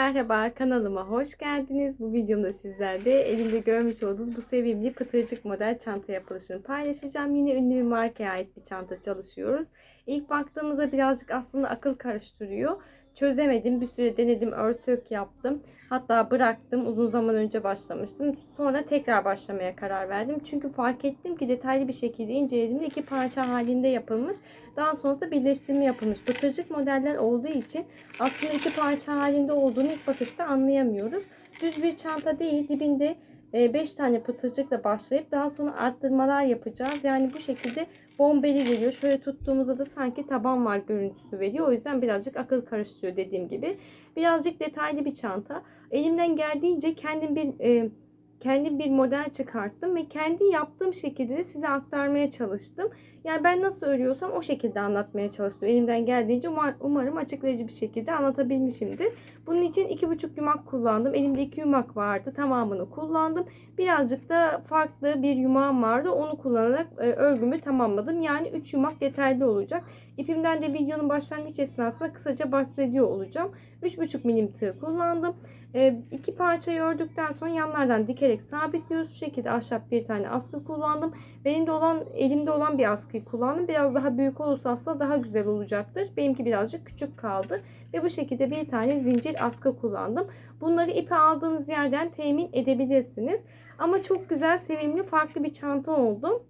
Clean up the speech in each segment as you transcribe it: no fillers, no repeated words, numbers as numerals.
merhaba, kanalıma hoş geldiniz. Bu videomda sizlerle elimde görmüş olduğunuz bu sevimli pıtırcık model çanta yapılışını paylaşacağım. Yine ünlü bir markaya ait bir çanta çalışıyoruz. İlk baktığımızda birazcık aslında akıl karıştırıyor. Çözemedim. Bir süre denedim, örsök yaptım. Hatta bıraktım. Uzun zaman önce başlamıştım. Sonra tekrar başlamaya karar verdim. Çünkü fark ettim ki detaylı bir şekilde incelediğimde iki parça halinde yapılmış. Daha sonrasında birleştirme yapılmış. Pıtırcık modeller olduğu için aslında iki parça halinde olduğunu ilk bakışta anlayamıyoruz. Düz bir çanta değil, dibinde 5 tane pıtırcıkla başlayıp daha sonra arttırmalar yapacağız. Yani bu şekilde bombeli geliyor. Şöyle tuttuğumuzda da sanki taban var görüntüsü veriyor. O yüzden birazcık akıl karıştırıyor dediğim gibi. Birazcık detaylı bir çanta. Elimden geldiğince kendim bir model çıkarttım ve kendi yaptığım şekilde de size aktarmaya çalıştım. Yani ben nasıl örüyorsam o şekilde anlatmaya çalıştım. Elimden geldiğince umarım açıklayıcı bir şekilde anlatabilmişimdir. Bunun için 2,5 yumak kullandım. Elimde 2 yumak vardı. Tamamını kullandım. Birazcık da farklı bir yumağım vardı. Onu kullanarak örgümü tamamladım. Yani 3 yumak yeterli olacak. İpimden de videonun başlangıç esnasında kısaca bahsediyor olacağım. 3,5 milim tığ kullandım. İki parçayı ördükten sonra yanlardan dikerek sabitliyoruz. Şu şekilde ahşap bir tane askı kullandım. Elimde olan bir askıyı kullandım. Biraz daha büyük olursa aslında daha güzel olacaktır. Benimki birazcık küçük kaldı. Ve bu şekilde bir tane zincir askı kullandım. Bunları ipe aldığınız yerden temin edebilirsiniz. Ama çok güzel, sevimli, farklı bir çanta oldu.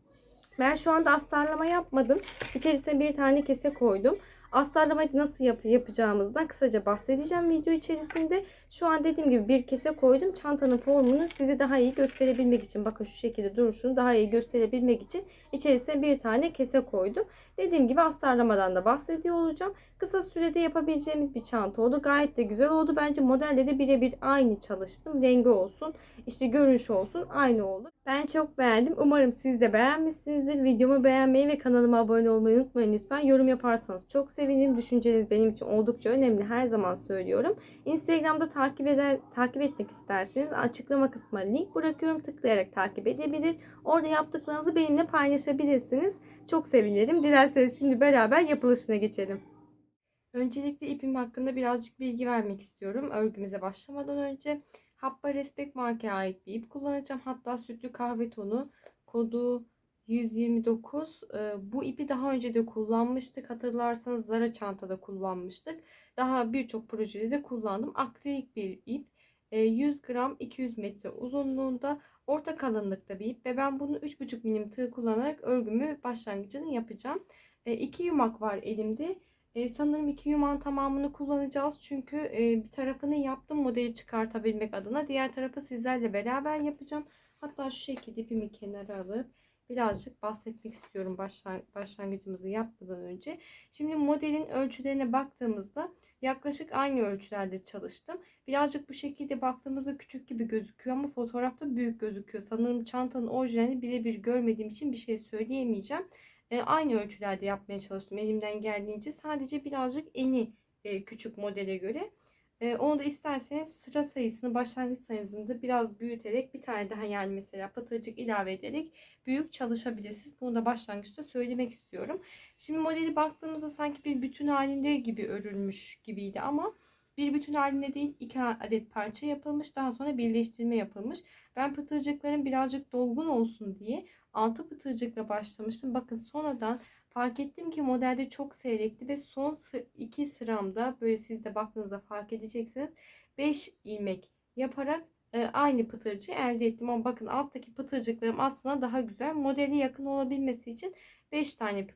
Ben şu anda astarlama yapmadım. İçerisine bir tane kese koydum. Astarlamayı nasıl yapacağımızdan kısaca bahsedeceğim video içerisinde. Şu an dediğim gibi bir kese koydum. Çantanın formunu size daha iyi gösterebilmek için. Bakın şu şekilde duruşunu daha iyi gösterebilmek için içerisine bir tane kese koydum. Dediğim gibi astarlamadan da bahsediyor olacağım. Kısa sürede yapabileceğimiz bir çanta oldu. Gayet de güzel oldu. Bence modelle de birebir aynı çalıştım. Rengi olsun, işte görünüş olsun aynı oldu. Ben çok beğendim. Umarım siz de beğenmişsinizdir. Videomu beğenmeyi ve kanalıma abone olmayı unutmayın lütfen. Yorum yaparsanız çok sevinirim. Düşünceniz benim için oldukça önemli. Her zaman söylüyorum. Instagram'da takip etmek isterseniz açıklama kısmına link bırakıyorum. Tıklayarak takip edebilir. Orada yaptıklarınızı benimle paylaşabilirsiniz. Çok sevinirim. Dilerseniz şimdi beraber yapılışına geçelim. Öncelikle ipim hakkında birazcık bilgi vermek istiyorum. Örgümüze başlamadan önce Habba Respect markaya ait bir ip kullanacağım. Hatta sütlü kahve tonu kodu 129. Bu ipi daha önce de kullanmıştık. Hatırlarsanız Zara çantada kullanmıştık. Daha birçok projede de kullandım. Akrilik bir ip. 100 gram 200 metre uzunluğunda orta kalınlıkta bir ip ve ben bunu 3,5 milim tığ kullanarak örgümü başlangıcını yapacağım. 2 yumak var elimde. Sanırım iki yumağın tamamını kullanacağız. Çünkü bir tarafını yaptım modeli çıkartabilmek adına. Diğer tarafı sizlerle beraber yapacağım. Hatta şu şekilde ipimi kenara alıp birazcık bahsetmek istiyorum başlangıcımızı yapmadan önce. Şimdi modelin ölçülerine baktığımızda yaklaşık aynı ölçülerde çalıştım. Birazcık bu şekilde baktığımızda küçük gibi gözüküyor ama fotoğrafta büyük gözüküyor. Sanırım çantanın orijinalini birebir görmediğim için bir şey söyleyemeyeceğim. Aynı ölçülerde yapmaya çalıştım elimden geldiğince. Sadece birazcık eni küçük modele göre. Onu da isterseniz sıra sayısını, başlangıç sayısını da biraz büyüterek bir tane daha, yani mesela pıtırcık ilave ederek büyük çalışabilirsiniz. Bunu da başlangıçta söylemek istiyorum. Şimdi modeli baktığımızda sanki bir bütün halinde gibi örülmüş gibiydi ama bir bütün halinde değil, 2 adet parça yapılmış, daha sonra birleştirme yapılmış. Ben pıtırcıkların birazcık dolgun olsun diye 6 pıtırcıkla başlamıştım. Bakın sonradan fark ettim ki modelde çok seyrekti ve son 2 sıramda, böyle siz de baktığınızda fark edeceksiniz, 5 ilmek yaparak aynı pıtırcığı elde ettim. Ama bakın alttaki pıtırcıklarım aslında daha güzel. Modeli yakın olabilmesi için 5 tane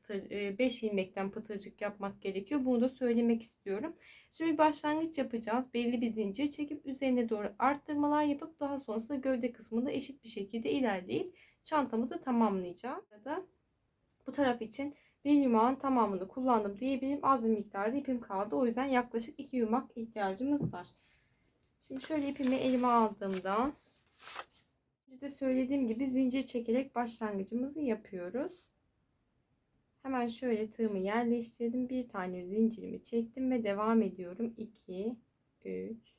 5 ilmekten pıtırcık yapmak gerekiyor. Bunu da söylemek istiyorum. Şimdi başlangıç yapacağız. Belli bir zincir çekip üzerine doğru arttırmalar yapıp daha sonrasında gövde kısmında eşit bir şekilde ilerleyip çantamızı tamamlayacağız. Bu taraf için bir yumağın tamamını kullandım diyebilirim. Az bir miktarda ipim kaldı. O yüzden yaklaşık 2 yumak ihtiyacımız var. Şimdi şöyle ipimi elime aldığımda, önce de söylediğim gibi zincir çekerek başlangıcımızı yapıyoruz. Hemen şöyle tığımı yerleştirdim. Bir tane zincirimi çektim ve devam ediyorum. 2, 3,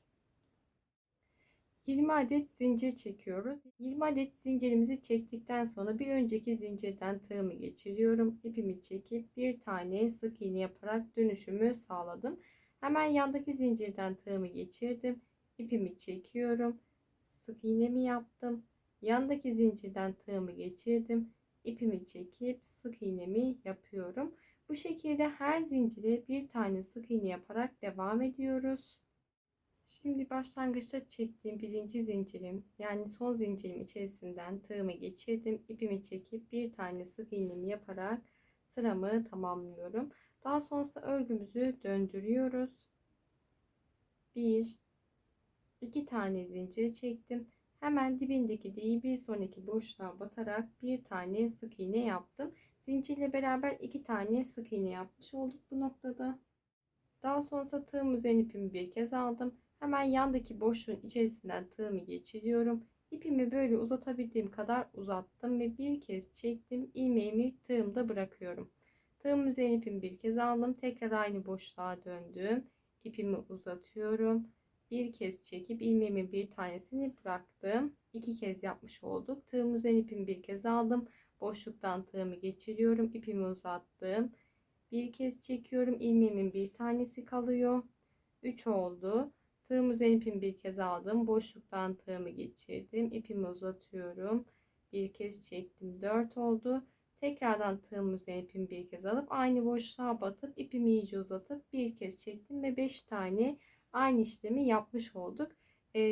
20 adet zincir çekiyoruz. 20 adet zincirimizi çektikten sonra bir önceki zincirden tığımı geçiriyorum. İpimi çekip bir tane sık iğne yaparak dönüşümü sağladım. Hemen yandaki zincirden tığımı geçirdim. İpimi çekiyorum. Sık iğnemi yaptım. Yandaki zincirden tığımı geçirdim. İpimi çekip sık iğnemi yapıyorum. Bu şekilde her zincire bir tane sık iğne yaparak devam ediyoruz. Şimdi başlangıçta çektiğim birinci zincirim, yani son zincirim içerisinden tığımı geçirdim. İpimi çekip bir tane sık iğnemi yaparak sıramı tamamlıyorum. Daha sonrasında örgümüzü döndürüyoruz. Bir, iki tane zincir çektim. Hemen dibindeki değil bir sonraki boşluğa batarak bir tane sık iğne yaptım. Zincirle beraber iki tane sık iğne yapmış olduk bu noktada. Daha sonrasında tığım üzerine ipimi bir kez aldım. Hemen yandaki boşluğun içerisinden tığımı geçiriyorum. İpimi böyle uzatabildiğim kadar uzattım ve bir kez çektim. İlmeğimi tığımda bırakıyorum. Tığım üzerine ipimi bir kez aldım. Tekrar aynı boşluğa döndüm. İpimi uzatıyorum. Bir kez çekip ilmeğimin bir tanesini bıraktım. İki kez yapmış olduk. Tığım üzerine ipimi bir kez aldım. Boşluktan tığımı geçiriyorum. İpimi uzattım. Bir kez çekiyorum. İlmeğimin bir tanesi kalıyor. 3 oldu. Tığım üzerine ipimi bir kez aldım. Boşluktan tığımı geçirdim. İpimi uzatıyorum. Bir kez çektim. 4 oldu. Tekrardan tığım üzerine ipimi bir kez alıp aynı boşluğa batıp ipimi iyice uzatıp bir kez çektim ve 5 tane aynı işlemi yapmış olduk.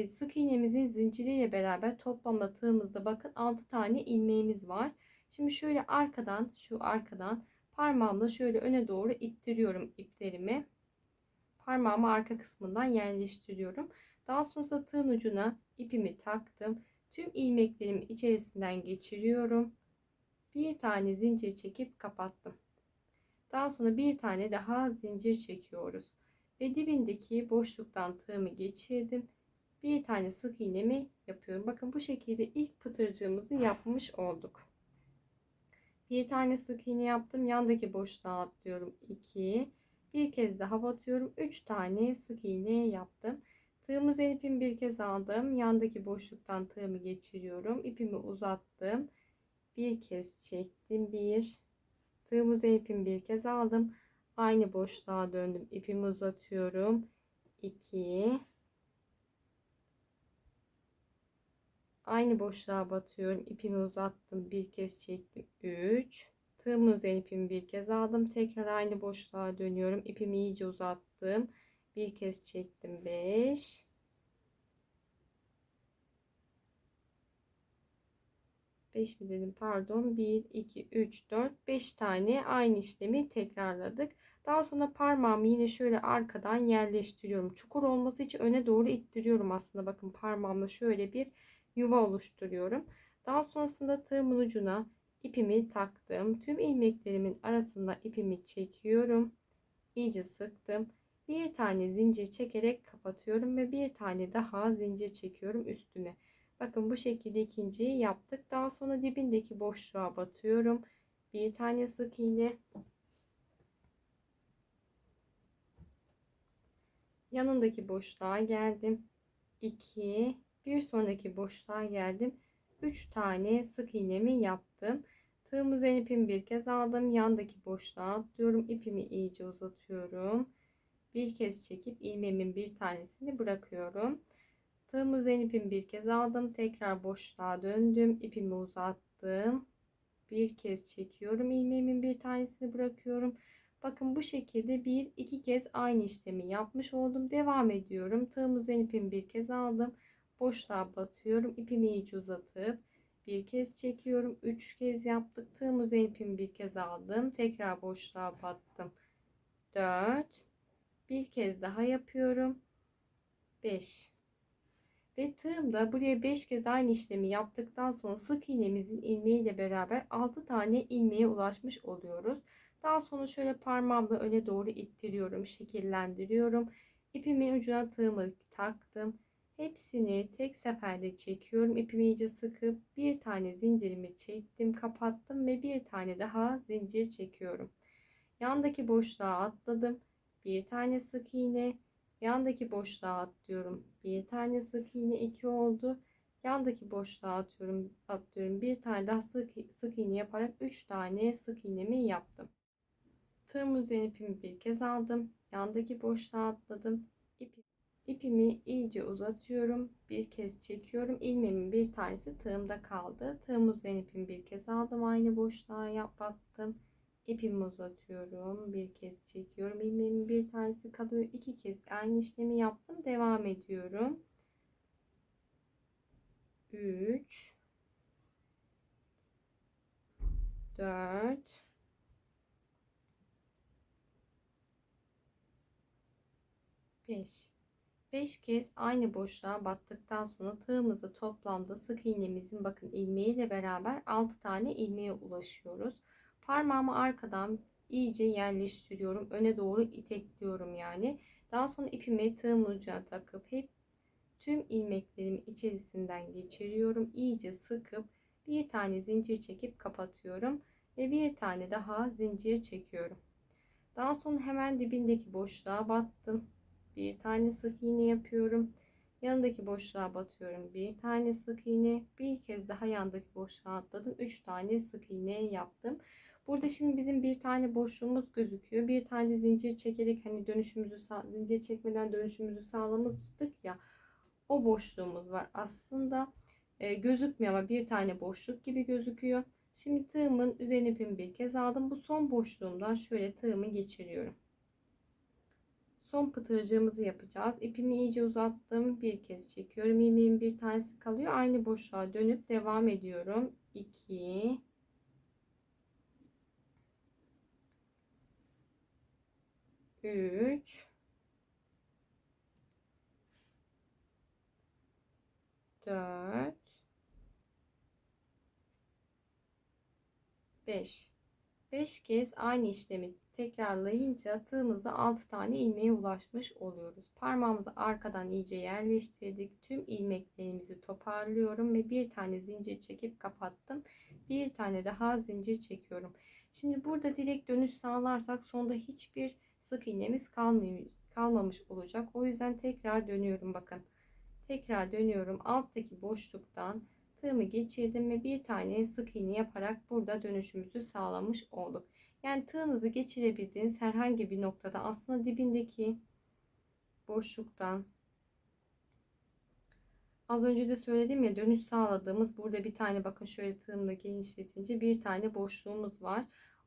Sık iğnemizin zinciriyle beraber toplamda tığımızda bakın 6 tane ilmeğimiz var. Şimdi şöyle arkadan, şu arkadan parmağımla şöyle öne doğru ittiriyorum iplerimi. Parmağımı arka kısmından yerleştiriyorum. Daha sonra tığın ucuna ipimi taktım. Tüm ilmeklerimi içerisinden geçiriyorum. Bir tane zincir çekip kapattım. Daha sonra bir tane daha zincir çekiyoruz. Ve dibindeki boşluktan tığımı geçirdim. Bir tane sık iğnemi yapıyorum. Bakın bu şekilde ilk pıtırcığımızı yapmış olduk. Bir tane sık iğne yaptım. Yandaki boşluğa atlıyorum. 2. Bir kez daha batıyorum. 3 tane sık iğne yaptım. Tığım üzerine ipimi bir kez aldım. Yandaki boşluktan tığımı geçiriyorum. İpimi uzattım. Bir kez çektim. 1. Tığım üzerine ipimi bir kez aldım. Aynı boşluğa döndüm. İpimi uzatıyorum. 2. Aynı boşluğa batıyorum. İpimi uzattım. Bir kez çektim. 3. Tığımın üzerine ipimi bir kez aldım. Tekrar aynı boşluğa dönüyorum. İpimi iyice uzattım. Bir kez çektim. 5. 5 mi dedim, pardon. 1, 2, 3, 4, 5 tane aynı işlemi tekrarladık. Daha sonra parmağımı yine şöyle arkadan yerleştiriyorum. Çukur olması için öne doğru ittiriyorum aslında. Bakın parmağımla şöyle bir yuva oluşturuyorum. Daha sonrasında tığımın ucuna ipimi taktım. Tüm ilmeklerimin arasında ipimi çekiyorum. İyice sıktım. Bir tane zincir çekerek kapatıyorum ve bir tane daha zincir çekiyorum üstüne. Bakın bu şekilde ikinciyi yaptık. Daha sonra dibindeki boşluğa batıyorum. Bir tane sık iğne. Yanındaki boşluğa geldim. 2. Bir sonraki boşluğa geldim. 3 tane sık iğnemi yaptım. Tığım üzerine ipimi bir kez aldım. Yandaki boşluğa atlıyorum. İpimi iyice uzatıyorum. Bir kez çekip ilmeğimin bir tanesini bırakıyorum. Tığım üzerine ipimi bir kez aldım. Tekrar boşluğa döndüm. İpimi uzattım. Bir kez çekiyorum. İlmeğimin bir tanesini bırakıyorum. Bakın bu şekilde bir iki kez aynı işlemi yapmış oldum. Devam ediyorum. Tığım üzerine ipimi bir kez aldım. Boşluğa batıyorum. İpimi iyice uzatıp bir kez çekiyorum. 3 kez yaptık. Tığım üzerine ipimi bir kez aldım. Tekrar boşluğa battım. 4. Bir kez daha yapıyorum. 5. Ve tığımda buraya 5 kez aynı işlemi yaptıktan sonra sık iğnemizin ilmeği ile beraber 6 tane ilmeğe ulaşmış oluyoruz. Daha sonra şöyle parmağımla öne doğru ittiriyorum, şekillendiriyorum. İpimin ucuna tığımı taktım. Hepsini tek seferde çekiyorum. İpimi iyice sıkıp bir tane zincirimi çektim, kapattım ve bir tane daha zincir çekiyorum. Yandaki boşluğa atladım. Bir tane sık iğne. Yandaki boşluğa atlıyorum. Bir tane sık iğne, 2 oldu. Yandaki boşluğa atlıyorum. Bir tane daha sık iğne yaparak 3 tane sık iğnemi yaptım. Tığım üzerine ipimi bir kez aldım. Yandaki boşluğa atladım. İpimi iyice uzatıyorum. Bir kez çekiyorum. İlmeğimin bir tanesi tığımda kaldı. Tığım uzayan ipimi bir kez aldım. Aynı boşluğa battım. İpimi uzatıyorum. Bir kez çekiyorum. İlmeğimin bir tanesi kalıyor. İki kez aynı işlemi yaptım. Devam ediyorum. 3 4 5 5 kez aynı boşluğa battıktan sonra tığımızı toplamda sık iğnemizin bakın ilmeğiyle beraber 6 tane ilmeğe ulaşıyoruz. Parmağımı arkadan iyice yerleştiriyorum. Öne doğru itekliyorum yani. Daha sonra ipimi tığım ucuna takıp hep tüm ilmeklerimi içerisinden geçiriyorum. İyice sıkıp bir tane zincir çekip kapatıyorum ve bir tane daha zincir çekiyorum. Daha sonra hemen dibindeki boşluğa battım. Bir tane sık iğne yapıyorum. Yanındaki boşluğa batıyorum. Bir tane sık iğne. Bir kez daha yandaki boşluğa atladım. 3 tane sık iğne yaptım. Burada şimdi bizim bir tane boşluğumuz gözüküyor. Bir tane zincir çekerek hani dönüşümüzü zincir çekmeden dönüşümüzü sağlamıştık ya. O boşluğumuz var. Aslında gözükmüyor ama bir tane boşluk gibi gözüküyor. Şimdi tığımın üzerine ipimi bir kez aldım. Bu son boşluğumdan şöyle tığımı geçiriyorum. Son pıtırcığımızı yapacağız. İpimi iyice uzattım. Bir kez çekiyorum. İlmeğin bir tanesi kalıyor. Aynı boşluğa dönüp devam ediyorum. 2 3 4 5 5 kez aynı işlemi tekrarlayınca tığımızda 6 tane ilmeğe ulaşmış oluyoruz. Parmağımızı arkadan iyice yerleştirdik. Tüm ilmeklerimizi toparlıyorum ve bir tane zincir çekip kapattım. Bir tane daha zincir çekiyorum. Şimdi burada direkt dönüş sağlarsak sonda hiçbir sık iğnemiz kalmamış olacak. O yüzden tekrar dönüyorum bakın. Tekrar dönüyorum. Alttaki boşluktan tığımı geçirdim ve bir tane sık iğne yaparak burada dönüşümüzü sağlamış olduk. Yani tığınızı geçirebildiğiniz herhangi bir noktada aslında dibindeki boşluktan az önce de söyledim ya dönüş sağladığımız burada bir tane bakın şöyle tığımla genişletince bir tane boşluğumuz var.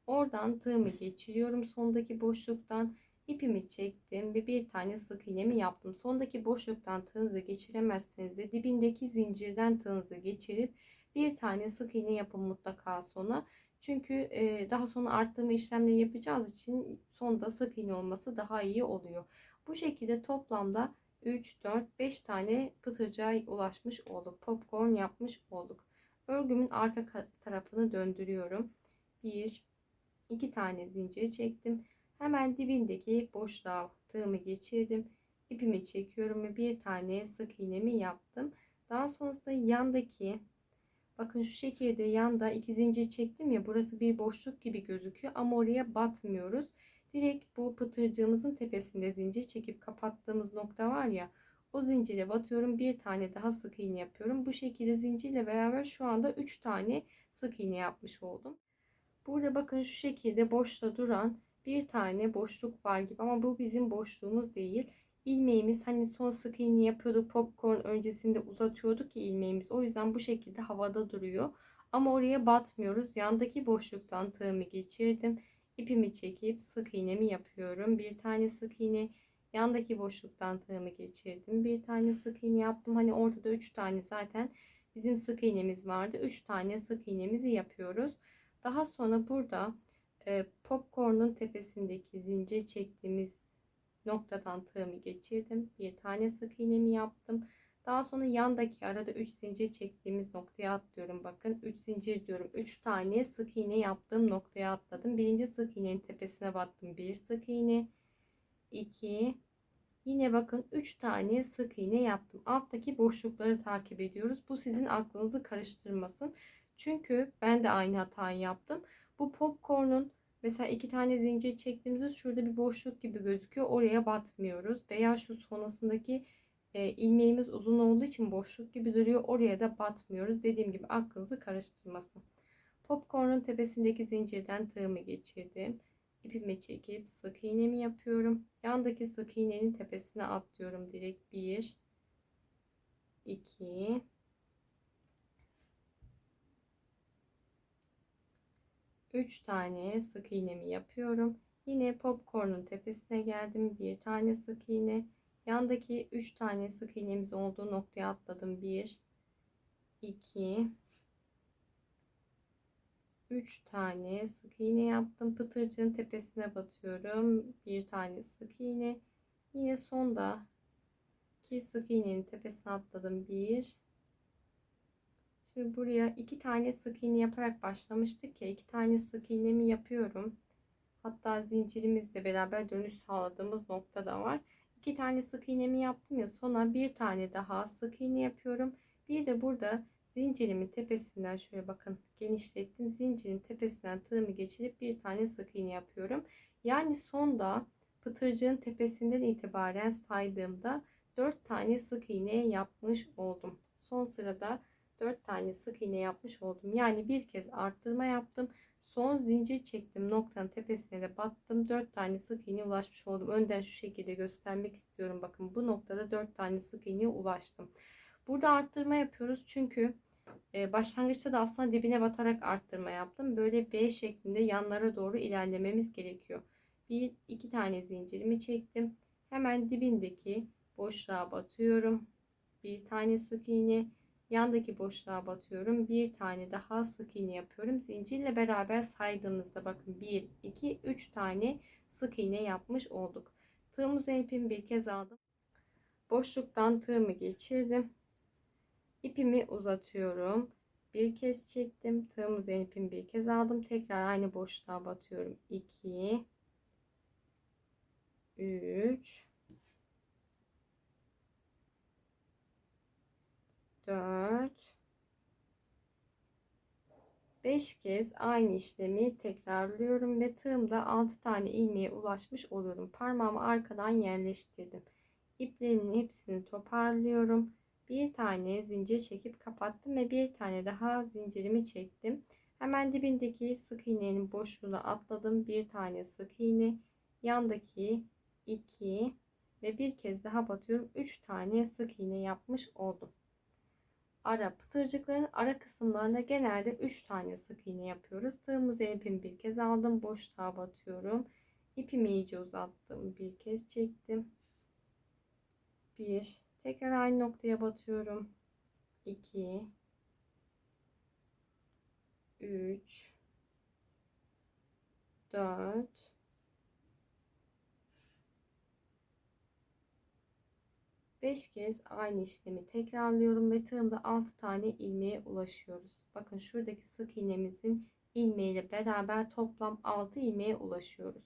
Oradan tığımı geçiriyorum sondaki boşluktan ipimi çektim ve bir tane sık iğnemi yaptım. Sondaki boşluktan tığınızı geçiremezseniz de dibindeki zincirden tığınızı geçirip bir tane sık iğne yapın mutlaka sonra. Çünkü daha sonra arttırma işlemleri yapacağız için sonda sık iğne olması daha iyi oluyor. Bu şekilde toplamda 3, 4, 5 tane pıtırcığa ulaşmış olduk. Popcorn yapmış olduk. Örgümün arka tarafını döndürüyorum. 1, 2 tane zincir çektim. Hemen dibindeki boşluğa tığımı geçirdim. İpimi çekiyorum ve bir tane sık iğnemi yaptım. Daha sonrasında yandaki bakın şu şekilde yanda 2 zincir çektim ya burası bir boşluk gibi gözüküyor ama oraya batmıyoruz. Direkt bu pıtırcığımızın tepesinde zincir çekip kapattığımız nokta var ya o zincire batıyorum. Bir tane daha sık iğne yapıyorum. Bu şekilde zincirle beraber şu anda 3 tane sık iğne yapmış oldum. Burada bakın şu şekilde boşta duran bir tane boşluk var gibi ama bu bizim boşluğumuz değil. İlmeğimiz hani son sık iğne yapıyorduk popcorn öncesinde uzatıyorduk ki ilmeğimiz o yüzden bu şekilde havada duruyor. Ama oraya batmıyoruz. Yandaki boşluktan tığımı geçirdim. İpimi çekip sık iğnemi yapıyorum. Bir tane sık iğne yandaki boşluktan tığımı geçirdim. Bir tane sık iğne yaptım. Hani ortada 3 tane zaten bizim sık iğnemiz vardı. 3 tane sık iğnemizi yapıyoruz. Daha sonra burada popcorn'un tepesindeki zincir çektiğimiz noktadan tığımı geçirdim. Bir tane sık iğnemi yaptım. Daha sonra yandaki arada 3 zincir çektiğimiz noktaya atlıyorum. Bakın 3 zincir diyorum. 3 tane sık iğne yaptığım noktaya atladım. Birinci sık iğnenin tepesine battım. Bir sık iğne, 2, yine bakın 3 tane sık iğne yaptım. Alttaki boşlukları takip ediyoruz. Bu sizin aklınızı karıştırmasın. Çünkü ben de aynı hatayı yaptım. Bu popcorn'un mesela 2 tane zincir çektiğimizde şurada bir boşluk gibi gözüküyor. Oraya batmıyoruz. Veya şu sonrasındaki ilmeğimiz uzun olduğu için boşluk gibi duruyor. Oraya da batmıyoruz. Dediğim gibi aklınızı karıştırmasın. Popcorn'un tepesindeki zincirden tığımı geçirdim. İpimi çekip sık iğnemi yapıyorum. Yandaki sık iğnenin tepesine atlıyorum direkt. 1 2 3 tane sık iğnemi yapıyorum. Yine popcorn'un tepesine geldim. Bir tane sık iğne. Yandaki 3 tane sık iğnemiz olduğu noktaya atladım. 1 2 3 tane sık iğne yaptım. Pıtırcığın tepesine batıyorum. Bir tane sık iğne. Yine sonda ki sık iğnenin tepesine atladım. 1. Şimdi buraya 2 tane sık iğne yaparak başlamıştık ya. 2 tane sık iğnemi yapıyorum. Hatta zincirimizle beraber dönüş sağladığımız nokta da var. 2 tane sık iğnemi yaptım ya, sonra bir tane daha sık iğne yapıyorum. Bir de burada zincirimin tepesinden şöyle bakın genişlettim. Zincirin tepesinden tığımı geçirip bir tane sık iğne yapıyorum. Yani sonda pıtırcığın tepesinden itibaren saydığımda 4 tane sık iğne yapmış oldum. Son sırada 4 tane sık iğne yapmış oldum. Yani bir kez arttırma yaptım. Son zincir çektim, noktanın tepesine de battım. 4 tane sık iğne ulaşmış oldum. Önden şu şekilde göstermek istiyorum. Bakın bu noktada 4 tane sık iğne ulaştım. Burada arttırma yapıyoruz çünkü başlangıçta da aslında dibine batarak arttırma yaptım. Böyle V şeklinde yanlara doğru ilerlememiz gerekiyor. 1 2 tane zincirimi çektim. Hemen dibindeki boşluğa batıyorum. Bir tane sık iğne. Yandaki boşluğa batıyorum. Bir tane daha sık iğne yapıyorum. Zincirle beraber saydığımızda bakın 1 2 3 tane sık iğne yapmış olduk. Tığım üzerine ipimi bir kez aldım. Boşluktan tığımı geçirdim. İpimi uzatıyorum. Bir kez çektim. Tığım üzerine ipimi bir kez aldım. Tekrar aynı boşluğa batıyorum. 2 3 4 5 kez aynı işlemi tekrarlıyorum ve tığımda 6 tane ilmeğe ulaşmış oluyorum. Parmağımı arkadan yerleştirdim. İplerimin hepsini toparlıyorum. Bir tane zincir çekip kapattım ve bir tane daha zincirimi çektim. Hemen dibindeki sık iğnenin boşluğuna atladım. Bir tane sık iğne, yandaki 2 ve bir kez daha batıyorum. 3 tane sık iğne yapmış oldum. Pıtırcıkların ara kısımlarında genelde 3 tane sık iğne yapıyoruz. Tığım üzerine ipimi bir kez aldım. Boşluğa batıyorum. İpimi iyice uzattım. Bir kez çektim. 1. Tekrar aynı noktaya batıyorum. 2. 3. 4. 5 kez aynı işlemi tekrarlıyorum ve tığımda 6 tane ilmeğe ulaşıyoruz. Bakın şuradaki sık iğnemizin ilmeğiyle beraber toplam 6 ilmeğe ulaşıyoruz.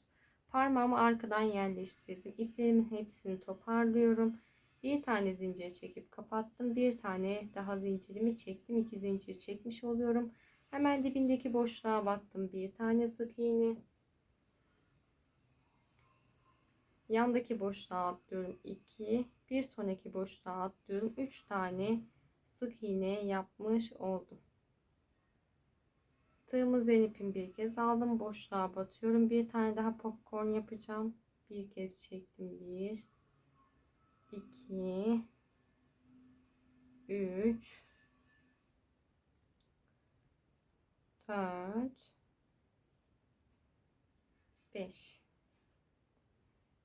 Parmağımı arkadan yerleştirdim. İplerimin hepsini toparlıyorum. Bir tane zincir çekip kapattım. Bir tane daha zincirimi çektim. 2 zincir çekmiş oluyorum. Hemen dibindeki boşluğa battım. Bir tane sık iğne. Yandaki boşluğa atlıyorum 2. Bir sonraki boşluğa atlıyorum 3 tane sık iğne yapmış oldum. Tığım üzerine ipimi bir kez aldım. Boşluğa batıyorum. Bir tane daha popcorn yapacağım. Bir kez çektim. 1 2 3 4 5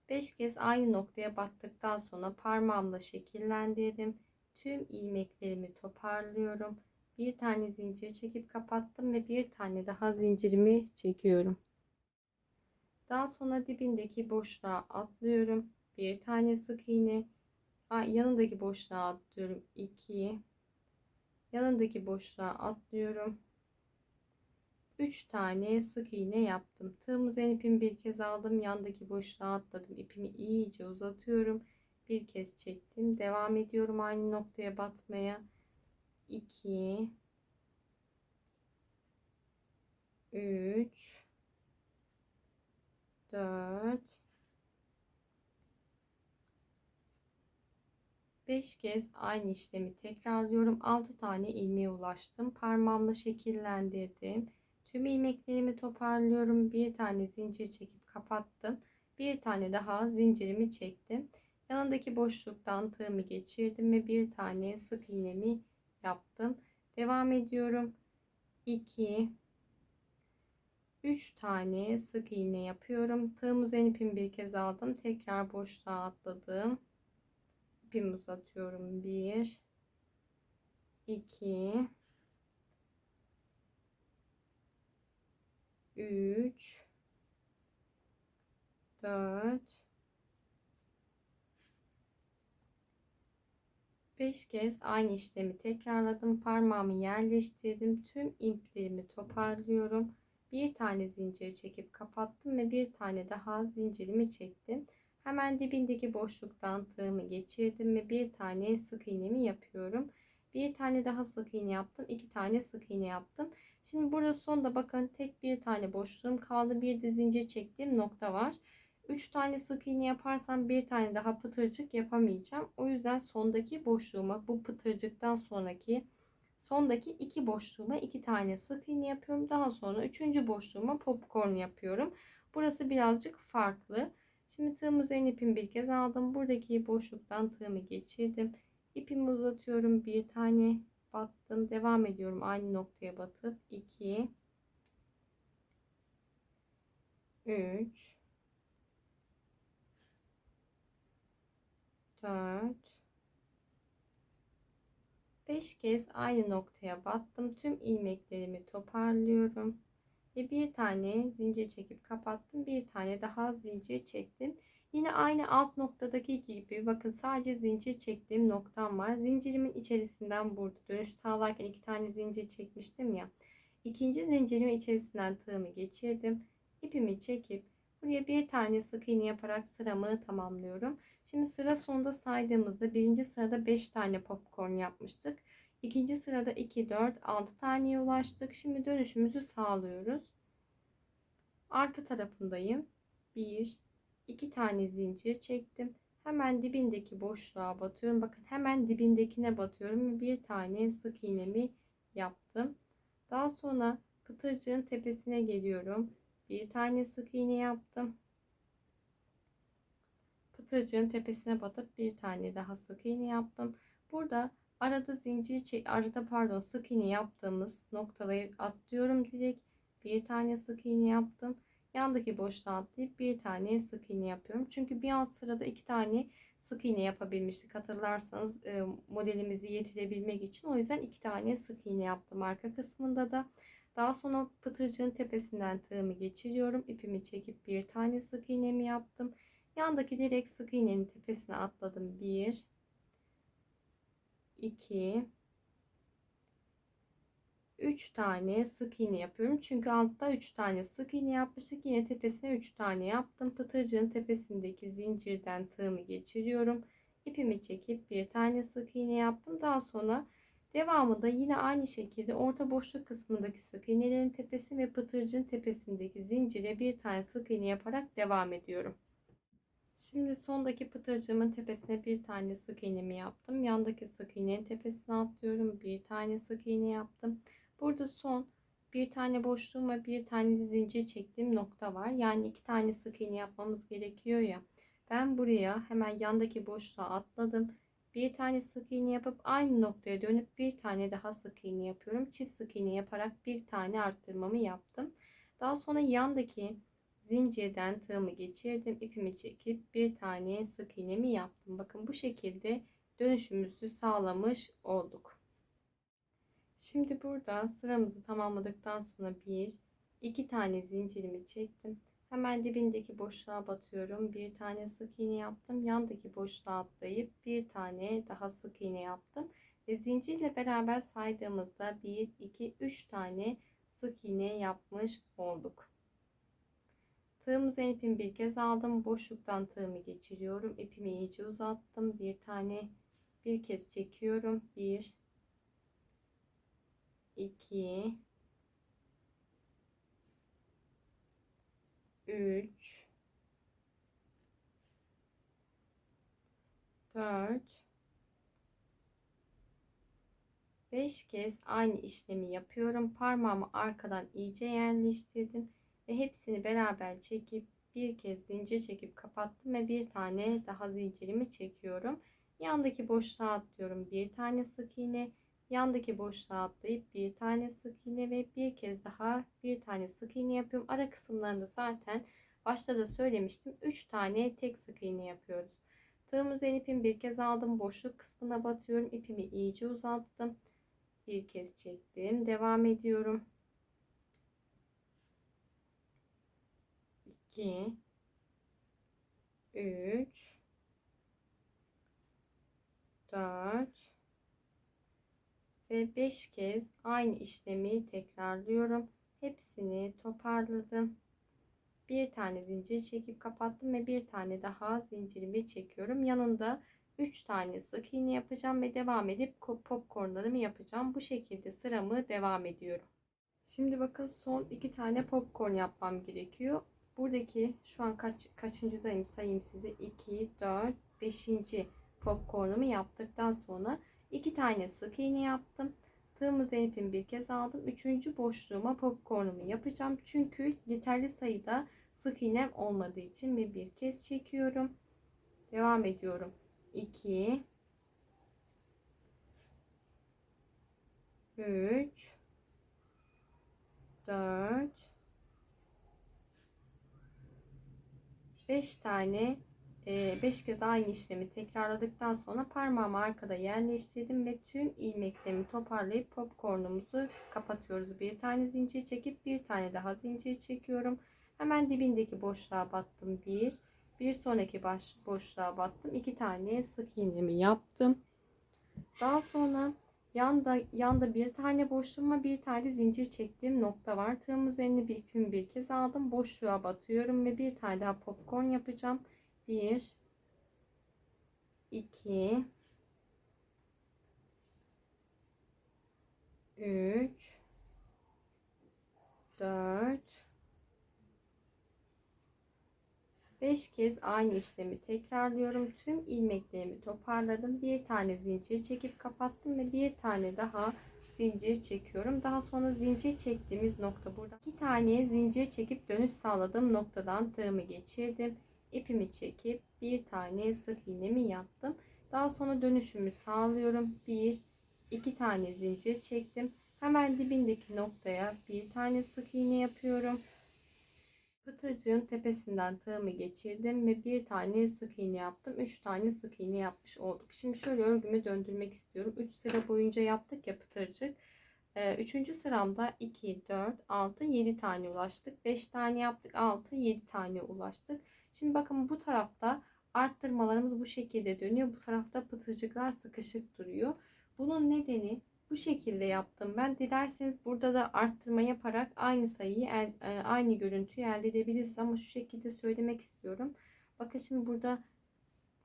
5 kez aynı noktaya battıktan sonra parmağımla şekillendirdim. Tüm ilmeklerimi toparlıyorum. Bir tane zincir çekip kapattım ve bir tane daha zincirimi çekiyorum. Daha sonra dibindeki boşluğa atlıyorum. Bir tane sık iğne. Yanındaki boşluğa atlıyorum. 2. Yanındaki boşluğa atlıyorum. 3 tane sık iğne yaptım. Tığım üzerine ipimi bir kez aldım. Yandaki boşluğa atladım. İpimi iyice uzatıyorum. Bir kez çektim. Devam ediyorum aynı noktaya batmaya. 2 3 4 5 kez aynı işlemi tekrarlıyorum. 6 tane ilmeğe ulaştım. Parmağımla şekillendirdim. Tüm ilmeklerimi toparlıyorum. Bir tane zincir çekip kapattım. Bir tane daha zincirimi çektim. Yanındaki boşluktan tığımı geçirdim ve bir tane sık iğnemi yaptım. Devam ediyorum. 2 3 tane sık iğne yapıyorum. Tığım üzerine ipimi bir kez aldım. Tekrar boşluğa atladım. İpimi uzatıyorum. 1 2 3 4 5 kez aynı işlemi tekrarladım. Parmağımı yerleştirdim. Tüm iplerimi toparlıyorum. Bir tane zincir çekip kapattım ve bir tane daha zincirimi çektim. Hemen dibindeki boşluktan tığımı geçirdim ve bir tane sık iğnemi yapıyorum. Bir tane daha sık iğne yaptım. 2 tane sık iğne yaptım. Şimdi burada sonda bakın tek bir tane boşluğum kaldı. Bir de zincir çektiğim nokta var. 3 tane sık iğne yaparsam bir tane daha pıtırcık yapamayacağım. O yüzden sondaki boşluğuma, bu pıtırcıktan sonraki sondaki iki boşluğuma 2 tane sık iğne yapıyorum. Daha sonra 3. boşluğuma popcorn yapıyorum. Burası birazcık farklı. Şimdi tığım üzerine ipimi bir kez aldım. Buradaki boşluktan tığımı geçirdim. İpimi uzatıyorum. Bir tane battım. Devam ediyorum aynı noktaya batıp 2 3 4 5 kez aynı noktaya battım. Tüm ilmeklerimi toparlıyorum. Ve bir tane zincir çekip kapattım. Bir tane daha zincir çektim. Yine aynı alt noktadaki gibi bakın sadece zincir çektiğim noktam var. Zincirimin içerisinden burada dönüş sağlarken 2 tane zincir çekmiştim ya. İkinci zincirimin içerisinden tığımı geçirdim. İpimi çekip buraya bir tane sık iğne yaparak sıramı tamamlıyorum. Şimdi sıra sonunda saydığımızda birinci sırada 5 tane popcorn yapmıştık. İkinci sırada 2, 4, 6 taneye ulaştık. Şimdi dönüşümüzü sağlıyoruz. Arka tarafındayım. 1, 2 tane zincir çektim. Hemen dibindeki boşluğa batıyorum. Bakın hemen dibindekine batıyorum ve bir tane sık iğnemi yaptım. Daha sonra pıtırcığın tepesine geliyorum. Bir tane sık iğne yaptım. Pıtırcığın tepesine batıp bir tane daha sık iğne yaptım. Burada arada sık iğne yaptığımız noktaları atlıyorum direkt. Bir tane sık iğne yaptım. Yandaki boşluğa atlayıp bir tane sık iğne yapıyorum. Çünkü bir alt sırada 2 tane sık iğne yapabilmiştik. Hatırlarsanız modelimizi yetirebilmek için. O yüzden 2 tane sık iğne yaptım arka kısmında da. Daha sonra pıtırcığın tepesinden tığımı geçiriyorum. İpimi çekip bir tane sık iğnemi yaptım. Yandaki direkt sık iğnenin tepesine atladım. 1 2 3 tane sık iğne yapıyorum. Çünkü altta 3 tane sık iğne yapmıştık. Yine tepesine 3 tane yaptım. Pıtırcığın tepesindeki zincirden tığımı geçiriyorum. İpimi çekip bir tane sık iğne yaptım. Daha sonra devamında yine aynı şekilde orta boşluk kısmındaki sık iğnelerin tepesi ve pıtırcığın tepesindeki zincire bir tane sık iğne yaparak devam ediyorum. Şimdi sondaki pıtırcığımın tepesine bir tane sık iğnemi yaptım. Yandaki sık iğnenin tepesine atlıyorum. Bir tane sık iğne yaptım. Burada son bir tane boşluğum ve bir tane zincir çektiğim nokta var. Yani 2 tane sık iğne yapmamız gerekiyor ya. Ben buraya hemen yandaki boşluğa atladım. Bir tane sık iğne yapıp aynı noktaya dönüp bir tane daha sık iğne yapıyorum. Çift sık iğne yaparak bir tane arttırmamı yaptım. Daha sonra yandaki zincirden tığımı geçirdim. İpimi çekip bir tane sık iğnemi yaptım. Bakın bu şekilde dönüşümüzü sağlamış olduk. Şimdi burada sıramızı tamamladıktan sonra 2 tane zincirimi çektim. Hemen dibindeki boşluğa batıyorum. Bir tane sık iğne yaptım. Yandaki boşluğa atlayıp bir tane daha sık iğne yaptım. Ve zincirle beraber saydığımızda 1, 2, 3 tane sık iğne yapmış olduk. Tığım üzerine ipimi bir kez aldım. Boşluktan tığımı geçiriyorum. İpimi iyice uzattım. Bir kez çekiyorum. 1 2 3 4 5 kez aynı işlemi yapıyorum. Parmağımı arkadan iyice yerleştirdim ve hepsini beraber çekip bir kez zincir çekip kapattım ve bir tane daha zincirimi çekiyorum. Yandaki boşluğa atlıyorum, bir tane sık iğne, yandaki boşluğa atlayıp bir tane sık iğne ve bir kez daha bir tane sık iğne yapıyorum. Ara kısımlarında zaten başta da söylemiştim, 3 tane tek sık iğne yapıyoruz. Tığım üzerine ipimi bir kez aldım, boşluk kısmına batıyorum, ipimi iyice uzattım, bir kez çektim, devam ediyorum. 2 3 4 ve 5 kez aynı işlemi tekrarlıyorum. Hepsini toparladım. Bir tane zincir çekip kapattım ve bir tane daha zincirimi çekiyorum. Yanında 3 tane sık iğne yapacağım ve devam edip popcornlarımı yapacağım. Bu şekilde sıramı devam ediyorum. Şimdi bakın, son 2 tane popcorn yapmam gerekiyor. Buradaki şu an kaçıncıdayım sayayım size. 2 4 5. popcornumu yaptıktan sonra 2 tane sık iğne yaptım. Tığım üzerine ipimi bir kez aldım. 3. boşluğuma popcornumu yapacağım. Çünkü yeterli sayıda sık iğnem olmadığı için ve bir kez çekiyorum. Devam ediyorum. 2 3 4 5 tane 5 kez aynı işlemi tekrarladıktan sonra parmağımı arkada yerleştirdim ve tüm ilmeklerimi toparlayıp popcornumuzu kapatıyoruz. Bir tane zincir çekip bir tane daha zincir çekiyorum. Hemen dibindeki boşluğa battım. Bir sonraki boşluğa battım. 2 tane sık iğnemi yaptım. Daha sonra yanda bir tane boşluğuma bir tane zincir çektiğim nokta var. Tığım üzerine bir ipimi bir kez aldım. Boşluğa batıyorum ve bir tane daha popcorn yapacağım. 1 2 3 4 5 kez aynı işlemi tekrarlıyorum. Tüm ilmeklerimi toparladım. Bir tane zincir çekip kapattım ve bir tane daha zincir çekiyorum. Daha sonra zincir çektiğimiz nokta burada. 2 tane zincir çekip dönüş sağladığım noktadan tığımı geçirdim. İpimi çekip bir tane sık iğnemi yaptım. Daha sonra dönüşümü sağlıyorum. 2 tane zincir çektim. Hemen dibindeki noktaya bir tane sık iğne yapıyorum. Pıtırcığın tepesinden tığımı geçirdim ve bir tane sık iğne yaptım. 3 tane sık iğne yapmış olduk. Şimdi şöyle örgümü döndürmek istiyorum. 3 sıra boyunca yaptık ya pıtırcık. 3. sıramda 2, 4, 6, 7 tane ulaştık. 5 tane yaptık. 6, 7 tane ulaştık. Şimdi bakın, bu tarafta arttırmalarımız bu şekilde dönüyor. Bu tarafta pıtırcıklar sıkışık duruyor. Bunun nedeni, bu şekilde yaptım ben. Dilerseniz burada da arttırma yaparak aynı sayıyı aynı görüntüyü elde edebilirsiniz ama şu şekilde söylemek istiyorum. Bakın şimdi burada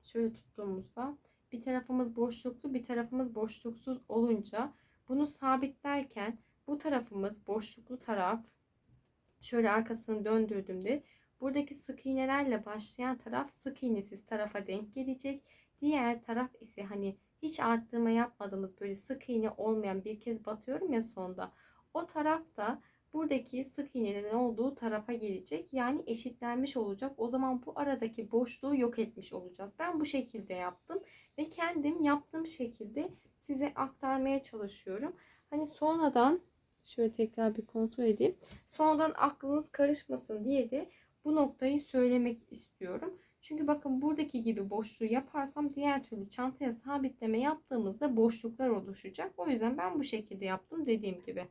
şöyle tuttuğumuzda bir tarafımız boşluklu, bir tarafımız boşluksuz olunca bunu sabitlerken bu tarafımız boşluklu taraf, şöyle arkasını döndürdüğümde buradaki sık iğnelerle başlayan taraf sık iğnesiz tarafa denk gelecek. Diğer taraf ise hani hiç arttırma yapmadığımız, böyle sık iğne olmayan, bir kez batıyorum ya sonda, o taraf da buradaki sık iğnelerin olduğu tarafa gelecek. Yani eşitlenmiş olacak. O zaman bu aradaki boşluğu yok etmiş olacağız. Ben bu şekilde yaptım ve kendim yaptığım şekilde size aktarmaya çalışıyorum. Hani sonradan şöyle tekrar bir kontrol edeyim. Sonradan aklınız karışmasın diye de bu noktayı söylemek istiyorum. Çünkü bakın, buradaki gibi boşluğu yaparsam diğer türlü çantaya sabitleme yaptığımızda boşluklar oluşacak. O yüzden ben bu şekilde yaptım dediğim gibi.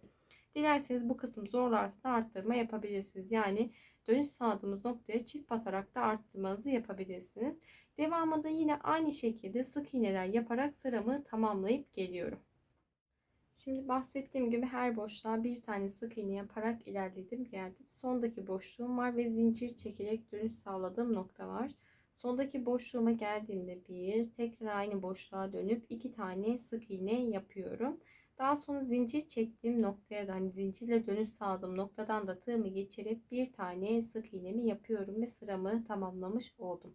Dilerseniz bu kısım zorlarsa da arttırma yapabilirsiniz. Yani dönüş sağladığımız noktaya çift batarak da arttırmanızı yapabilirsiniz. Devamında yine aynı şekilde sık iğneler yaparak sıramı tamamlayıp geliyorum. Şimdi bahsettiğim gibi her boşluğa bir tane sık iğne yaparak ilerledim geldim. Sondaki boşluğum var ve zincir çekerek dönüş sağladığım nokta var. Sondaki boşluğuma geldiğimde tekrar aynı boşluğa dönüp 2 tane sık iğne yapıyorum. Daha sonra zincir çektiğim noktaya da, hani zincirle dönüş sağladığım noktadan da tığımı geçirip bir tane sık iğnemi yapıyorum ve sıramı tamamlamış oldum.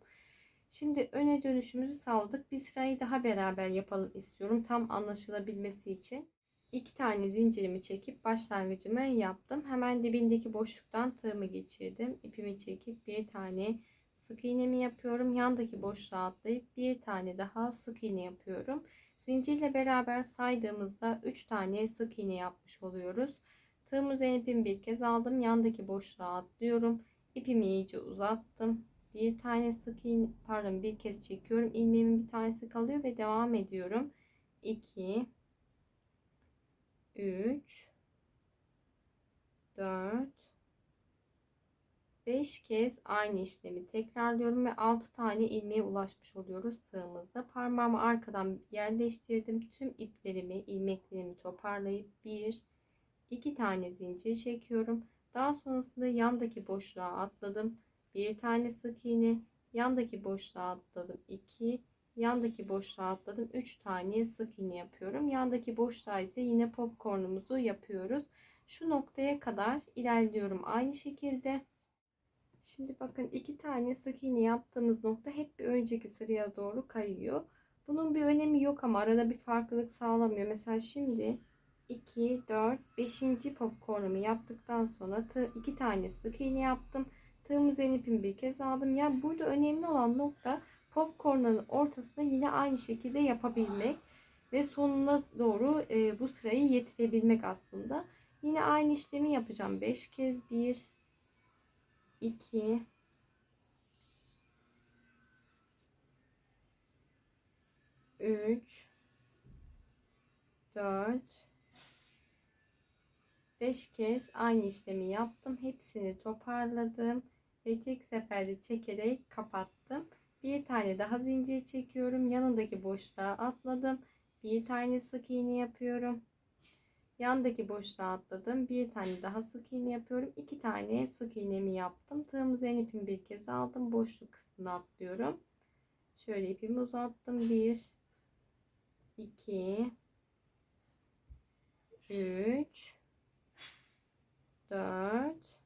Şimdi öne dönüşümüzü sağladık. Bir sırayı daha beraber yapalım istiyorum, tam anlaşılabilmesi için. 2 tane zincirimi çekip başlangıcımı yaptım. Hemen dibindeki boşluktan tığımı geçirdim. İpimi çekip bir tane sık iğnemi yapıyorum. Yandaki boşluğa atlayıp bir tane daha sık iğne yapıyorum. Zincirle beraber saydığımızda 3 tane sık iğne yapmış oluyoruz. Tığım üzerine ipimi bir kez aldım. Yandaki boşluğa atlıyorum. İpimi iyice uzattım. Bir tane sık iğne, pardon, bir kez çekiyorum. İlmeğimin bir tanesi kalıyor ve devam ediyorum. 2 3 4 5 kez aynı işlemi tekrarlıyorum ve 6 tane ilmeğe ulaşmış oluyoruz tığımızda. Parmağımı arkadan yerleştirdim. Tüm iplerimi, ilmeklerimi toparlayıp 1 2 tane zincir çekiyorum. Daha sonrasında yandaki boşluğa atladım. Bir tane sık iğne, yandaki boşluğa atladım. 2 yandaki boşluğa atladım. 3 tane sık iğne yapıyorum. Yandaki boşluğa ise yine popcornumuzu yapıyoruz. Şu noktaya kadar ilerliyorum aynı şekilde. Şimdi bakın, 2 tane sık iğne yaptığımız nokta hep bir önceki sıraya doğru kayıyor. Bunun bir önemi yok ama arada bir farklılık sağlamıyor. Mesela şimdi 2 4 5. popcornumu yaptıktan sonra 2 tane sık iğne yaptım. Tığım üzerine ipimi bir kez aldım. Yani burada önemli olan nokta popcornun ortasına yine aynı şekilde yapabilmek ve sonuna doğru bu sırayı yetirebilmek aslında. Yine aynı işlemi yapacağım. 5 kez 1 2 3 4 5 kez aynı işlemi yaptım. Hepsini toparladım ve tek seferde çekerek kapattım. Bir tane daha zincir çekiyorum. Yanındaki boşluğa atladım. Bir tane sık iğne yapıyorum. Yandaki boşluğa atladım. Bir tane daha sık iğne yapıyorum. 2 tane sık iğnemi yaptım. Tığım üzerine ipimi bir kez aldım. Boşluk kısmına atlıyorum. Şöyle ipimi uzattım. 1 2 3 4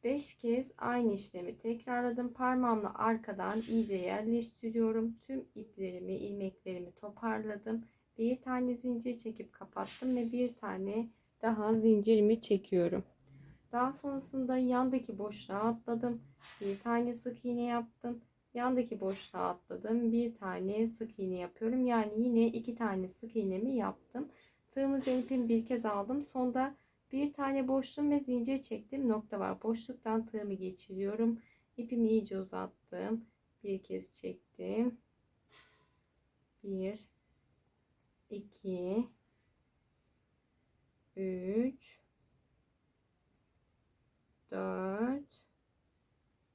5 kez aynı işlemi tekrarladım. Parmağımla arkadan iyice yerleştiriyorum. Tüm iplerimi, ilmeklerimi toparladım. Bir tane zincir çekip kapattım ve bir tane daha zincirimi çekiyorum. Daha sonrasında yandaki boşluğa atladım. Bir tane sık iğne yaptım. Yandaki boşluğa atladım. Bir tane sık iğne yapıyorum. Yani yine 2 tane sık iğnemi yaptım. Tığımın ipimi bir kez aldım. Sonda bir tane boşluğum ve zincir çektim. Nokta var. Boşluktan tığımı geçiriyorum. İpimi iyice uzattım. Bir kez çektim. 1 2 3 4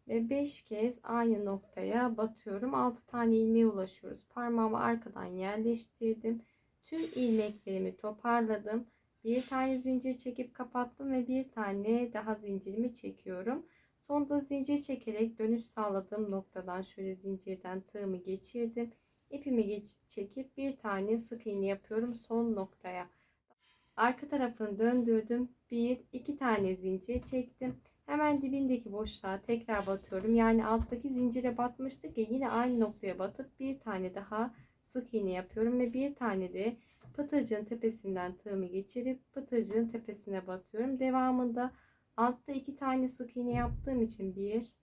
ve 5 kez aynı noktaya batıyorum. 6 tane ilmeğe ulaşıyoruz. Parmağımı arkadan yerleştirdim. Tüm ilmeklerimi toparladım. Bir tane zincir çekip kapattım ve bir tane daha zincirimi çekiyorum. Sonda zincir çekerek dönüş sağladığım noktadan şöyle zincirden tığımı geçirdim. İpimi çekip bir tane sık iğne yapıyorum son noktaya. Arka tarafını döndürdüm. 1 2 tane zincir çektim. Hemen dibindeki boşluğa tekrar batıyorum. Yani alttaki zincire batmıştık ya, yine aynı noktaya batıp bir tane daha sık iğne yapıyorum ve bir tane de pıtırcığın tepesinden tığımı geçirip pıtırcığın tepesine batıyorum. Devamında altta 2 tane sık iğne yaptığım için 1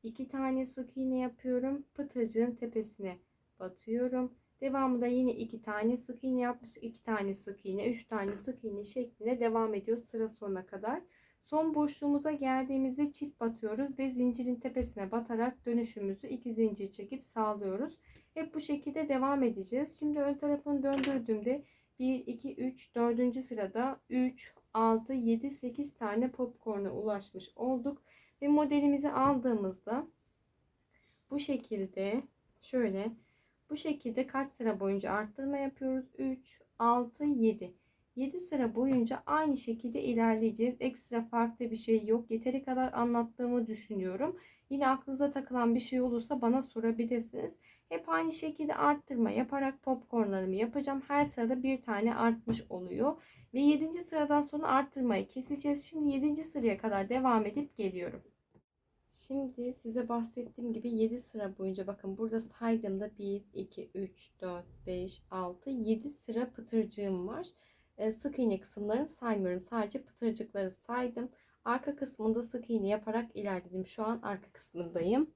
2 tane sık iğne yapıyorum. Pıtırcığın tepesine batıyorum. Devamında yine 2 tane sık iğne yapmıştık. 2 tane sık iğne, 3 tane sık iğne şeklinde devam ediyor sıra sonuna kadar. Son boşluğumuza geldiğimizde çift batıyoruz ve zincirin tepesine batarak dönüşümüzü 2 zincir çekip sağlıyoruz. Hep bu şekilde devam edeceğiz. Şimdi ön tarafını döndürdüğümde 1 2 3 4. sırada 3 6 7 8 tane popcorn'a ulaşmış olduk. Ve modelimizi aldığımızda bu şekilde, şöyle bu şekilde kaç sıra boyunca arttırma yapıyoruz? 3 6 7 7 sıra boyunca aynı şekilde ilerleyeceğiz. Ekstra farklı bir şey yok. Yeteri kadar anlattığımı düşünüyorum. Yine aklınıza takılan bir şey olursa bana sorabilirsiniz. Hep aynı şekilde arttırma yaparak popcornlarımı yapacağım. Her sırada bir tane artmış oluyor. Ve 7. sıradan sonra arttırmayı keseceğiz. Şimdi 7. sıraya kadar devam edip geliyorum. Şimdi size bahsettiğim gibi 7 sıra boyunca bakın burada saydığımda 1, 2, 3, 4, 5, 6, 7 sıra pıtırcığım var. Sık iğne kısımlarını saymıyorum. Sadece pıtırcıkları saydım. Arka kısmında sık iğne yaparak ilerledim. Şu an arka kısmındayım.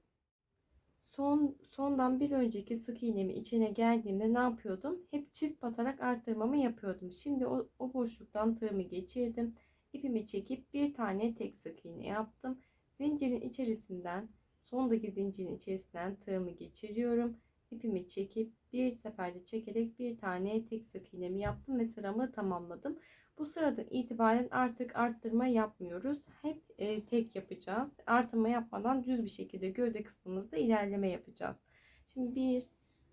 Sondan bir önceki sık iğnemi içine geldiğimde ne yapıyordum? Hep çift batarak arttırmamı yapıyordum. Şimdi o boşluktan tığımı geçirdim. İpimi çekip bir tane tek sık iğne yaptım. Zincirin içerisinden, sondaki zincirin içerisinden tığımı geçiriyorum. İpimi çekip bir seferde çekerek bir tane tek sık iğnemi yaptım ve sıramı tamamladım. Bu sıradan itibaren artık arttırma yapmıyoruz. Hep tek yapacağız. Artırma yapmadan düz bir şekilde gövde kısmımızda ilerleme yapacağız. Şimdi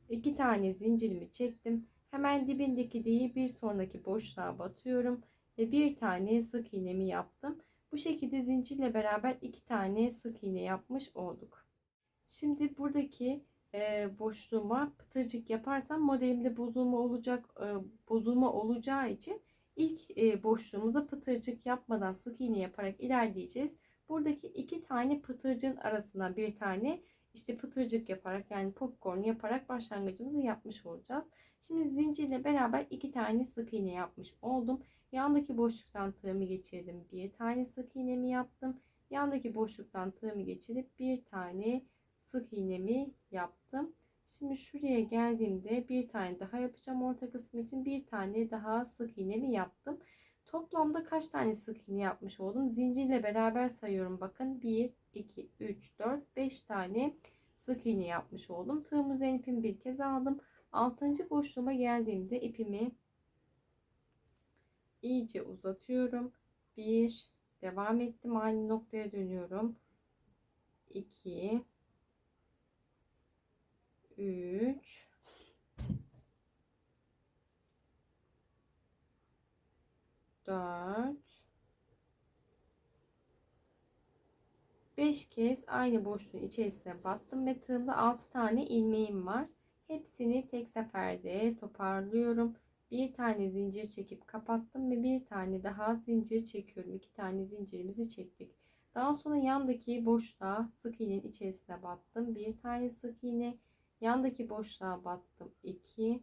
iki tane zincirimi çektim. Hemen dibindeki değil bir sonraki boşluğa batıyorum ve bir tane sık iğnemi yaptım. Bu şekilde zincirle beraber iki tane sık iğne yapmış olduk. Şimdi buradaki boşluğuma pıtırcık yaparsam modelimde bozulma olacağı için ilk boşluğumuza pıtırcık yapmadan sık iğne yaparak ilerleyeceğiz. Buradaki iki tane pıtırcığın arasına bir tane işte pıtırcık yaparak yani popcorn yaparak başlangıcımızı yapmış olacağız. Şimdi zincirle beraber iki tane sık iğne yapmış oldum. Yandaki boşluktan tığımı geçirdim. Bir tane sık iğnemi yaptım. Yandaki boşluktan tığımı geçirip bir tane sık iğnemi yaptım. Şimdi şuraya geldiğimde bir tane daha yapacağım. Orta kısmı için bir tane daha sık iğnemi yaptım. Toplamda kaç tane sık iğne yapmış oldum? Zincirle beraber sayıyorum. Bakın 1, 2, 3, 4, 5 tane sık iğne yapmış oldum. Tığım üzerine ipimi bir kez aldım. 6. boşluğuma geldiğimde ipimi iyice uzatıyorum. 1, devam ettim. Aynı noktaya dönüyorum. 2, 3, 4, 5 kez aynı boşluğun içerisine battım ve tığımda 6 tane ilmeğim var. Hepsini tek seferde toparlıyorum. Bir tane zincir çekip kapattım ve bir tane daha zincir çekiyorum. İki tane zincirimizi çektik. Daha sonra yandaki boşluğa sık iğnenin içerisine battım. Bir tane sık iğne, yandaki boşluğa battım. 2,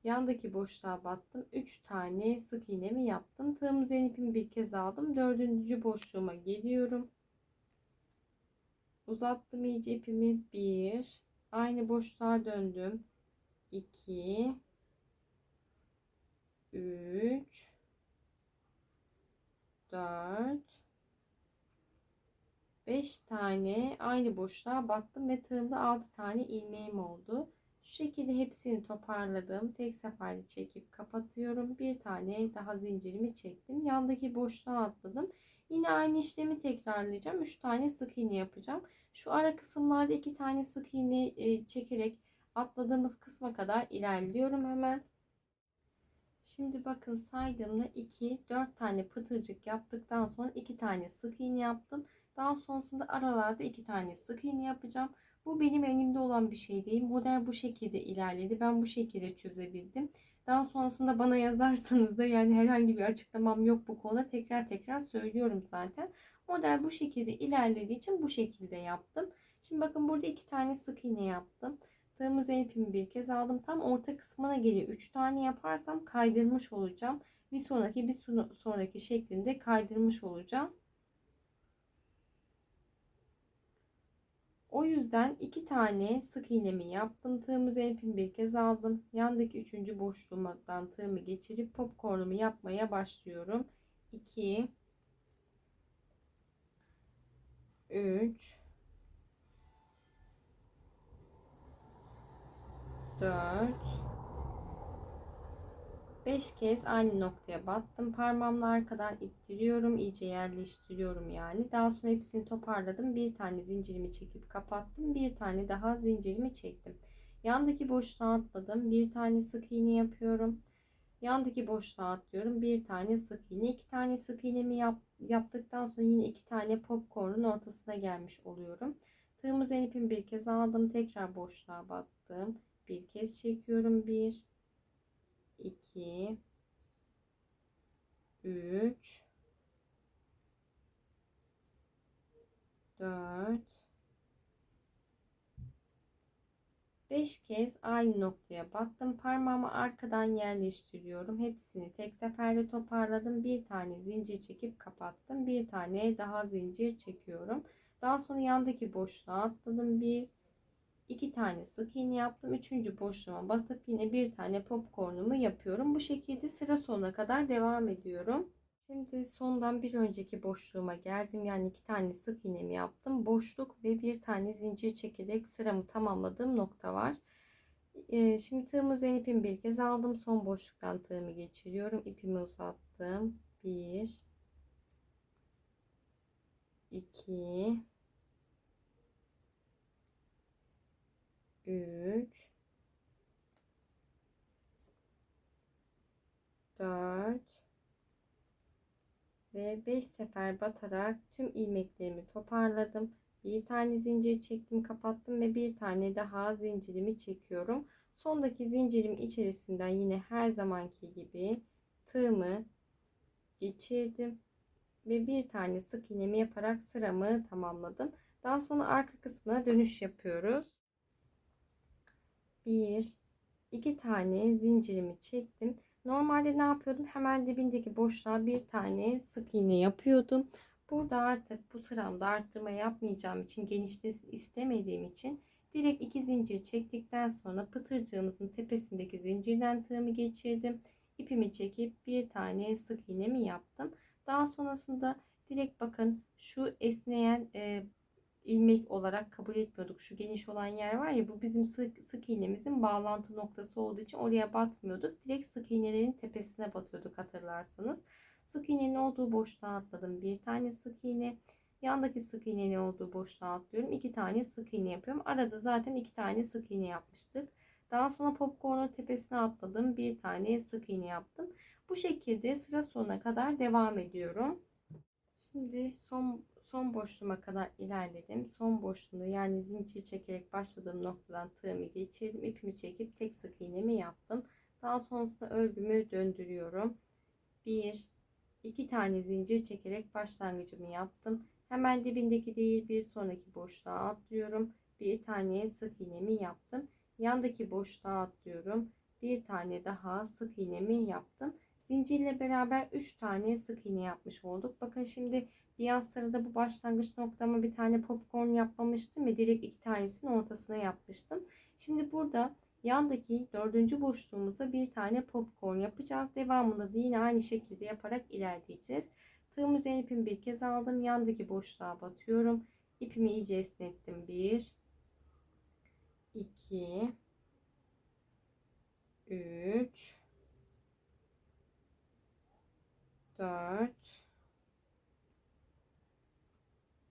yandaki boşluğa battım. 3 tane sık iğnemi yaptım. Tığım üzerine ipimi bir kez aldım. Dördüncü boşluğuma geliyorum. Uzattım iyice ipimi. 1, aynı boşluğa döndüm. 2, 3, 4, 5 tane aynı boşluğa battım ve tığımda 6 tane ilmeğim oldu. Şu şekilde hepsini toparladım. Tek seferde çekip kapatıyorum. Bir tane daha zincirimi çektim. Yandaki boşluğa atladım. Yine aynı işlemi tekrarlayacağım. 3 tane sık iğne yapacağım. Şu ara kısımlarda 2 tane sık iğne çekerek atladığımız kısma kadar ilerliyorum hemen. Şimdi bakın saydığımda 2, 4 tane pıtırcık yaptıktan sonra 2 tane sık iğne yaptım. Daha sonrasında aralarda 2 tane sık iğne yapacağım. Bu benim elimde olan bir şey değil. Model bu şekilde ilerledi. Ben bu şekilde çözebildim. Daha sonrasında bana yazarsanız da yani herhangi bir açıklamam yok bu konuda. Tekrar tekrar söylüyorum zaten. Model bu şekilde ilerlediği için bu şekilde yaptım. Şimdi bakın burada 2 tane sık iğne yaptım. Tığım üzerine ipimi bir kez aldım. Tam orta kısmına geliyor. 3 tane yaparsam kaydırmış olacağım. Bir sonraki şeklinde kaydırmış olacağım. O yüzden 2 tane sık iğnemi yaptım. Tığım üzerine ipimi bir kez aldım. Yandaki 3. boşluğumdan tığımı geçirip popcornumu yapmaya başlıyorum. 2, 3, 4, 5 kez aynı noktaya battım. Parmağımla arkadan ittiriyorum. İyice yerleştiriyorum yani. Daha sonra hepsini toparladım. Bir tane zincirimi çekip kapattım. Bir tane daha zincirimi çektim. Yandaki boşluğa atladım. Bir tane sık iğne yapıyorum. Yandaki boşluğa atlıyorum. Bir tane sık iğne. İki tane sık iğnemi yaptıktan sonra yine iki tane popcorn'un ortasına gelmiş oluyorum. Tığım üzerine ipimi bir kez aldım. Tekrar boşluğa battım. Bir kez çekiyorum. 1, 2, 3, 4, 5 kez aynı noktaya battım. Parmağımı arkadan yerleştiriyorum. Hepsini tek seferde toparladım. Bir tane zincir çekip kapattım. Bir tane daha zincir çekiyorum. Daha sonra yandaki boşluğa atladım. Bir, iki tane sık iğne yaptım. Üçüncü boşluğuma batıp yine bir tane popcornumu yapıyorum. Bu şekilde sıra sonuna kadar devam ediyorum. Şimdi sondan bir önceki boşluğuma geldim. Yani iki tane sık iğnemi yaptım. Boşluk ve bir tane zincir çekerek sıramı tamamladığım nokta var. Şimdi tığım üzerine ipimi bir kez aldım. Son boşluktan tığımı geçiriyorum. İpimi uzattım. 1, 2, 3, 4 ve 5 sefer batarak tüm ilmeklerimi toparladım. Bir tane zincir çektim, kapattım ve bir tane daha zincirimi çekiyorum. Sondaki zincirim içerisinden yine her zamanki gibi tığımı geçirdim ve bir tane sık iğnemi yaparak sıramı tamamladım. Daha sonra arka kısmına dönüş yapıyoruz. Bir, iki tane zincirimi çektim. Normalde ne yapıyordum? Hemen dibindeki boşluğa bir tane sık iğne yapıyordum. Burada artık bu sıramda arttırma yapmayacağım için, genişlesin istemediğim için direkt iki zincir çektikten sonra pıtırcığımızın tepesindeki zincirden tığımı geçirdim. İpimi çekip bir tane sık iğnemi yaptım. Daha sonrasında direkt bakın şu esneyen ilmek olarak kabul etmiyorduk. Şu geniş olan yer var ya, bu bizim sık iğnemizin bağlantı noktası olduğu için oraya batmıyorduk. Direkt sık iğnelerin tepesine batıyorduk hatırlarsanız. Sık iğnenin olduğu boşluğa atladım. Bir tane sık iğne. Yandaki sık iğnenin olduğu boşluğa atlıyorum. İki tane sık iğne yapıyorum. Arada zaten iki tane sık iğne yapmıştık. Daha sonra popcornun tepesine atladım. Bir tane sık iğne yaptım. Bu şekilde sıra sonuna kadar devam ediyorum. Şimdi son boşluğuma kadar ilerledim. Son boşluğunda yani zincir çekerek başladığım noktadan tığımı geçirdim. İpimi çekip tek sık iğnemi yaptım. Daha sonrasında örgümü döndürüyorum. Bir, iki tane zincir çekerek başlangıcımı yaptım. Hemen dibindeki değil bir sonraki boşluğa atlıyorum. Bir tane sık iğnemi yaptım. Yandaki boşluğa atlıyorum. Bir tane daha sık iğnemi yaptım. Zincirle beraber 3 tane sık iğne yapmış olduk. Bakın şimdi diğer sırada bu başlangıç noktama bir tane popcorn yapmamıştım ve direkt iki tanesini ortasına yapmıştım. Şimdi burada yandaki dördüncü boşluğumuza bir tane popcorn yapacağız. Devamında da yine aynı şekilde yaparak ilerleyeceğiz. Tığım üzerine ipimi bir kez aldım. Yandaki boşluğa batıyorum. İpimi iyice esnettim. 1, 2, 3, 4,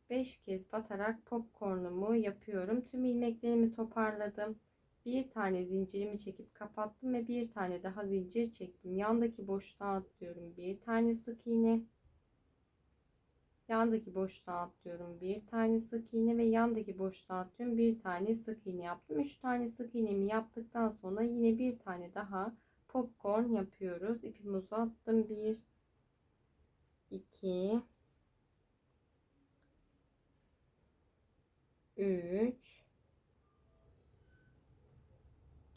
5 kez batarak popcornumu yapıyorum. Tüm ilmeklerimi toparladım. Bir tane zincirimi çekip kapattım ve bir tane daha zincir çektim. Yandaki boşluğa atlıyorum. Bir tane sık iğne. Yandaki boşluğa atlıyorum. Bir tane sık iğne ve yandaki boşluğa atlıyorum. Bir tane sık iğne yaptım. 3 tane sık iğnemi yaptıktan sonra yine bir tane daha popcorn yapıyoruz. İpimi uzattım. 1, 2, 3,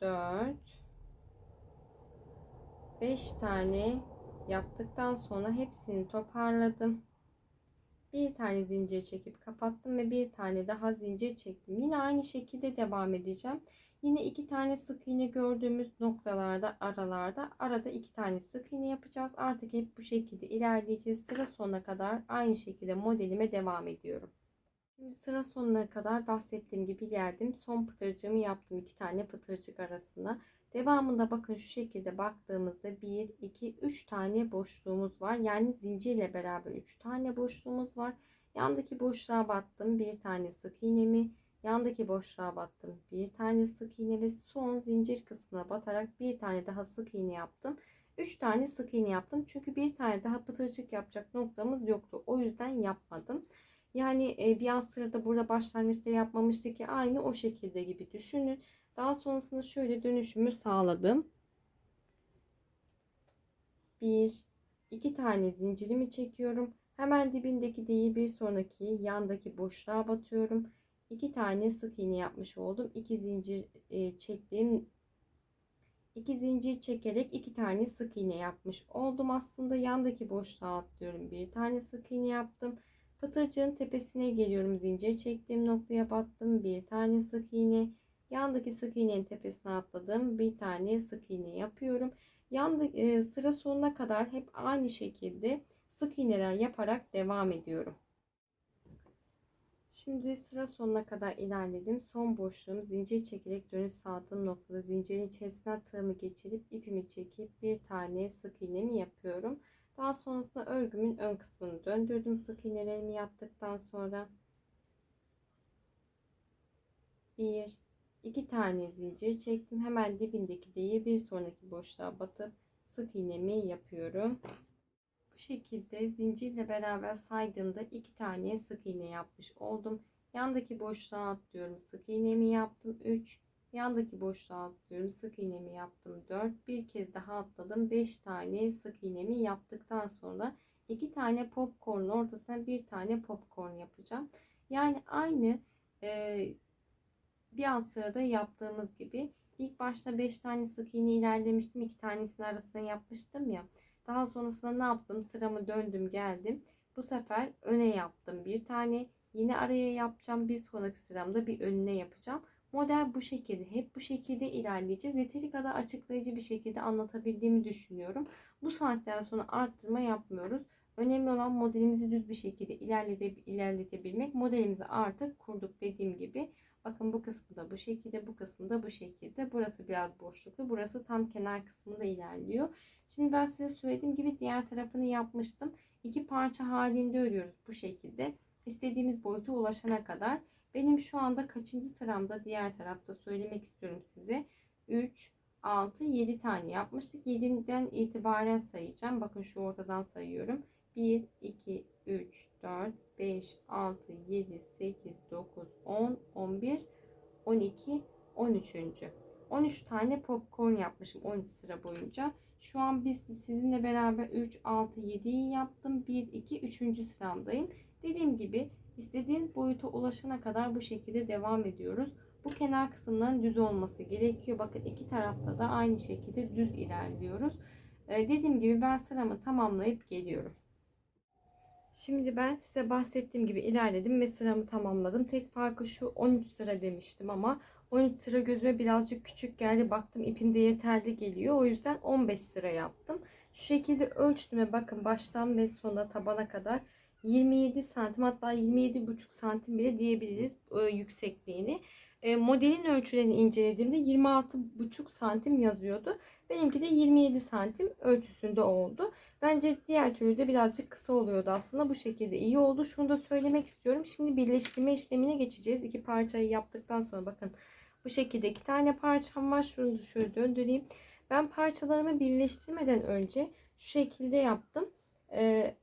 4, 5 tane yaptıktan sonra hepsini toparladım. Bir tane zincir çekip kapattım ve bir tane daha zincir çektim. Yine aynı şekilde devam edeceğim. Yine iki tane sık iğne gördüğümüz noktalarda arada iki tane sık iğne yapacağız. Artık hep bu şekilde ilerleyeceğiz. Sıra sonuna kadar aynı şekilde modelime devam ediyorum. Şimdi sıra sonuna kadar bahsettiğim gibi geldim. Son pıtırcığımı yaptım iki tane pıtırcık arasına. Devamında bakın şu şekilde baktığımızda 1, 2, 3 tane boşluğumuz var. Yani zincirle beraber 3 tane boşluğumuz var. Yandaki boşluğa battım. Bir tane sık iğnemi. Yandaki boşluğa battım. Bir tane sık iğne ve son zincir kısmına batarak bir tane daha sık iğne yaptım. 3 tane sık iğne yaptım. Çünkü bir tane daha pıtırcık yapacak noktamız yoktu. O yüzden yapmadım. Yani bir an sırada burada başlangıçta yapmamıştık ki aynı o şekilde gibi düşünün. Daha sonrasında şöyle dönüşümü sağladım. Bir, iki tane zincirimi çekiyorum. Hemen dibindeki değil bir sonraki yandaki boşluğa batıyorum. 2 tane sık iğne yapmış oldum. 2 zincir çektiğim 2 zincir çekerek 2 tane sık iğne yapmış oldum. Aslında yandaki boşluğa atlıyorum. Bir tane sık iğne yaptım. Pıtırcığın tepesine geliyorum. Zincir çektiğim noktaya battım. Bir tane sık iğne. Yandaki sık iğnenin tepesine atladım. Bir tane sık iğne yapıyorum. Sıra sonuna kadar hep aynı şekilde sık iğneler yaparak devam ediyorum. Şimdi sıra sonuna kadar ilerledim. Son boşluğum zincir çekerek dönüş sağladığım noktada zincirin içerisinden tığımı geçirip ipimi çekip bir tane sık iğnemi yapıyorum. Daha sonrasında örgümün ön kısmını döndürdüm. Sık iğnelerimi yaptıktan sonra bir iki tane zincir çektim. Hemen dibindeki değil bir sonraki boşluğa batıp sık iğnemi yapıyorum. Bu şekilde zincirle beraber saydığımda 2 tane sık iğne yapmış oldum. Yandaki boşluğa atlıyorum. Sık iğnemi yaptım. 3. Yandaki boşluğa atlıyorum. Sık iğnemi yaptım. 4. Bir kez daha atladım. 5 tane sık iğnemi yaptıktan sonra 2 tane popcorn ortasına bir tane popcorn yapacağım. Yani aynı bir alt sırada yaptığımız gibi ilk başta 5 tane sık iğne ilerlemiştim. 2 tanesini arasına yapmıştım ya. Daha sonrasında ne yaptım? Sıramı döndüm geldim. Bu sefer öne yaptım bir tane. Yine araya yapacağım. Bir sonraki sıramda bir önüne yapacağım. Model bu şekilde. Hep bu şekilde ilerleyeceğiz. Yeteri kadar açıklayıcı bir şekilde anlatabildiğimi düşünüyorum. Bu saatten sonra arttırma yapmıyoruz. Önemli olan modelimizi düz bir şekilde ilerletebilmek. Modelimizi artık kurduk dediğim gibi. Bakın bu kısmı da bu şekilde, bu kısmı da bu şekilde. Burası biraz boşluklu. Burası tam kenar kısmında ilerliyor. Şimdi ben size söylediğim gibi diğer tarafını yapmıştım. 2 parça halinde örüyoruz bu şekilde. İstediğimiz boyuta ulaşana kadar. Benim şu anda kaçıncı sıramda diğer tarafta söylemek istiyorum size. 3, 6, 7 tane yapmıştık. 7'den itibaren sayacağım. Bakın şu ortadan sayıyorum. 1, 2, 3, 4, 5, 6, 7, 8, 9, 10, 11, 12, 13. 13 tane popcorn yapmışım 13 sıra boyunca. Şu an biz sizinle beraber 3, 6, 7'yi yaptım. 1, 2, 3. sıramdayım. Dediğim gibi istediğiniz boyuta ulaşana kadar bu şekilde devam ediyoruz. Bu kenar kısımların düz olması gerekiyor. Bakın iki tarafta da aynı şekilde düz ilerliyoruz. Dediğim gibi ben sıramı tamamlayıp geliyorum. Şimdi ben size bahsettiğim gibi ilerledim ve sıramı tamamladım. Tek farkı şu 13 sıra demiştim ama 13 sıra gözüme birazcık küçük geldi. Baktım ipim de yeterli geliyor. O yüzden 15 sıra yaptım. Şu şekilde ölçtüm ve bakın baştan ve sona tabana kadar 27 santim hatta 27,5 santim bile diyebiliriz yüksekliğini. Modelin ölçülerini incelediğimde 26,5 santim yazıyordu. Benimki de 27 santim ölçüsünde oldu. Bence diğer türlü de birazcık kısa oluyordu aslında. Bu şekilde iyi oldu. Şunu da söylemek istiyorum. Şimdi birleştirme işlemine geçeceğiz. İki parçayı yaptıktan sonra bakın bu şekilde iki tane parçam var. Şunu da şöyle döndüreyim. Ben parçalarımı birleştirmeden önce şu şekilde yaptım.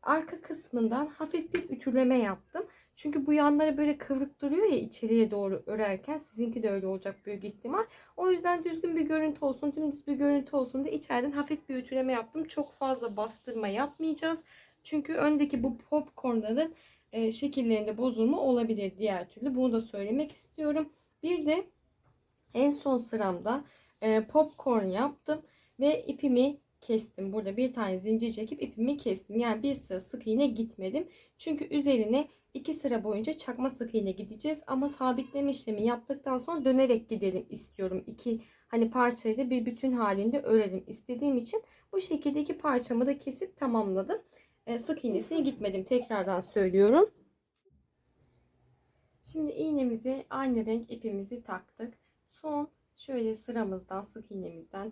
Arka kısmından hafif bir ütüleme yaptım. Çünkü bu yanları böyle kıvrık duruyor ya içeriye doğru örerken. Sizinki de öyle olacak büyük ihtimal. O yüzden düzgün bir görüntü olsun, dümdüz bir görüntü olsun da içeriden hafif bir ütüleme yaptım. Çok fazla bastırma yapmayacağız. Çünkü öndeki bu popcornların şekillerinde bozulma olabilir diğer türlü. Bunu da söylemek istiyorum. Bir de en son sıramda popcorn yaptım ve ipimi kestim. Burada bir tane zincir çekip ipimi kestim. Yani bir sıra sık iğne gitmedim. Çünkü üzerine 2 sıra boyunca çakma sık iğne gideceğiz. Ama sabitleme işlemi yaptıktan sonra dönerek gidelim istiyorum. İki hani parçayı da bir bütün halinde örelim istediğim için bu şekilde iki parçamı da kesip tamamladım. Sık iğnesine gitmedim. Tekrardan söylüyorum. Şimdi iğnemizi aynı renk ipimizi taktık. Son şöyle sıramızdan sık iğnemizden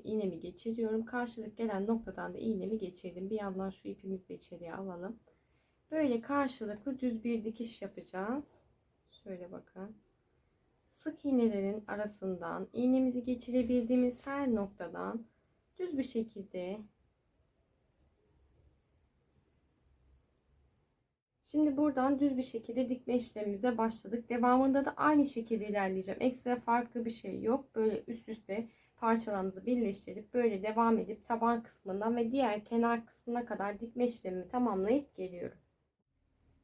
iğnemi geçiriyorum. Karşılık gelen noktadan da iğnemi geçirdim. Bir yandan şu ipimizi de içeriye alalım. Böyle karşılıklı düz bir dikiş yapacağız. Şöyle bakın. Sık iğnelerin arasından iğnemizi geçirebildiğimiz her noktadan düz bir şekilde. Şimdi buradan düz bir şekilde dikme işlemimize başladık. Devamında da aynı şekilde ilerleyeceğim. Ekstra farklı bir şey yok. Böyle üst üste parçalarımızı birleştirip böyle devam edip taban kısmından ve diğer kenar kısmına kadar dikme işlemimi tamamlayıp geliyorum.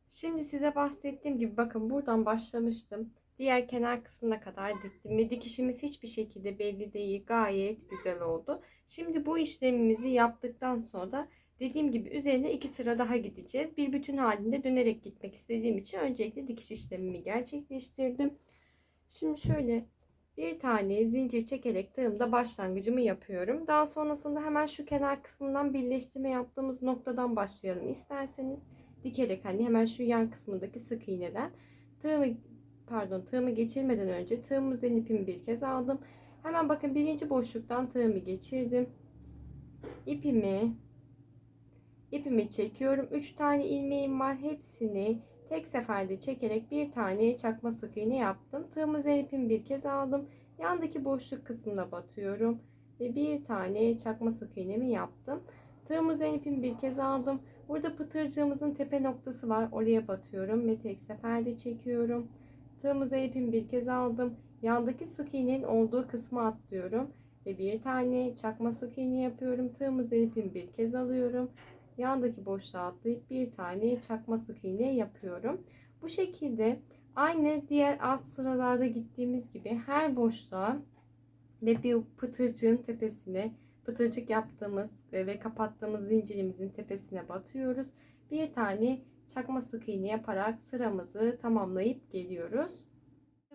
Şimdi size bahsettiğim gibi bakın buradan başlamıştım. Diğer kenar kısmına kadar diktim ve dikişimiz hiçbir şekilde belli değil. Gayet güzel oldu. Şimdi bu işlemimizi yaptıktan sonra dediğim gibi üzerine 2 sıra daha gideceğiz. Bir bütün halinde dönerek gitmek istediğim için öncelikle dikiş işlemimi gerçekleştirdim. Şimdi şöyle bir tane zincir çekerek tığımda başlangıcımı yapıyorum. Daha sonrasında hemen şu kenar kısmından birleştirme yaptığımız noktadan başlayalım isterseniz. Dikerek hani hemen şu yan kısmındaki sık iğneden tığımı geçirmeden önce tığımın üzerine ipimi bir kez aldım. Hemen bakın birinci boşluktan tığımı geçirdim. İpimi çekiyorum. 3 tane ilmeğim var. Hepsini tek seferde çekerek bir tane çakma sık iğne yaptım. Tığımın üzerine ipimi bir kez aldım. Yandaki boşluk kısmına batıyorum ve bir tane çakma sık iğnemi yaptım. Tığımın üzerine ipimi bir kez aldım. Burada pıtırcığımızın tepe noktası var. Oraya batıyorum ve tek seferde çekiyorum. Tığımın üzerine ipimi bir kez aldım. Yandaki sık iğnenin olduğu kısmı atlıyorum ve bir tane çakma sık iğne yapıyorum. Tığımın üzerine ipimi bir kez alıyorum. Yandaki boşluğa atlayıp bir tane çakma sık iğne yapıyorum. Bu şekilde aynı diğer alt sıralarda gittiğimiz gibi her boşluğa ve bir pıtırcığın tepesine, pıtırcık yaptığımız ve kapattığımız zincirimizin tepesine batıyoruz. Bir tane çakma sık iğne yaparak sıramızı tamamlayıp geliyoruz.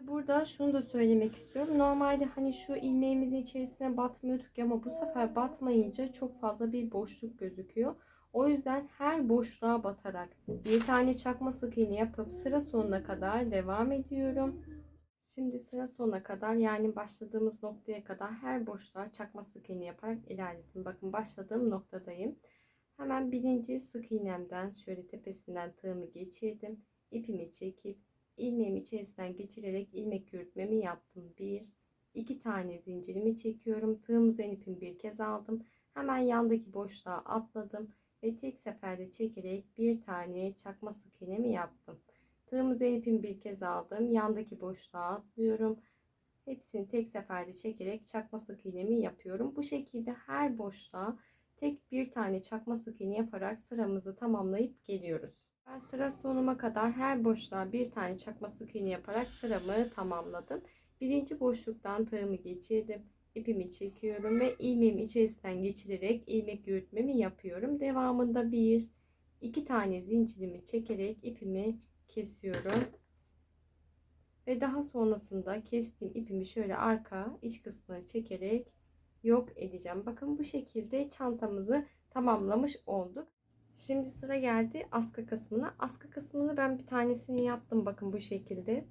Burada şunu da söylemek istiyorum. Normalde hani şu ilmeğimizin içerisine batmıyorduk ama bu sefer batmayınca çok fazla bir boşluk gözüküyor. O yüzden her boşluğa batarak bir tane çakma sık iğne yapıp sıra sonuna kadar devam ediyorum. Şimdi sıra sonuna kadar yani başladığımız noktaya kadar her boşluğa çakma sık iğne yaparak ilerledim. Bakın başladığım noktadayım. Hemen birinci sık iğnemden şöyle tepesinden tığımı geçirdim. İpimi çekip ilmeğimi içerisinden geçirerek ilmek yürütmemi yaptım. Bir, iki tane zincirimi çekiyorum. Tığım üzerine ipimi bir kez aldım. Hemen yandaki boşluğa atladım ve tek seferde çekerek bir tane çakma sık iğnemi yaptım. Tığım üzerine ipimi bir kez aldım. Yandaki boşluğa atlıyorum. Hepsini tek seferde çekerek çakma sık iğnemi yapıyorum. Bu şekilde her boşluğa tek bir tane çakma sık iğne yaparak sıramızı tamamlayıp geliyoruz. Ben sıra sonuma kadar her boşluğa bir tane çakma sık iğne yaparak sıramı tamamladım. Birinci boşluktan tığımı geçirdim. İpimi çekiyorum ve ilmeğimi içerisinden geçirerek ilmek yürütmemi yapıyorum. Devamında bir, iki tane zincirimi çekerek ipimi kesiyorum. Ve daha sonrasında kestiğim ipimi şöyle arka iç kısmına çekerek yok edeceğim. Bakın bu şekilde çantamızı tamamlamış olduk. Şimdi sıra geldi askı kısmına. Askı kısmını ben bir tanesini yaptım. Bakın bu şekilde.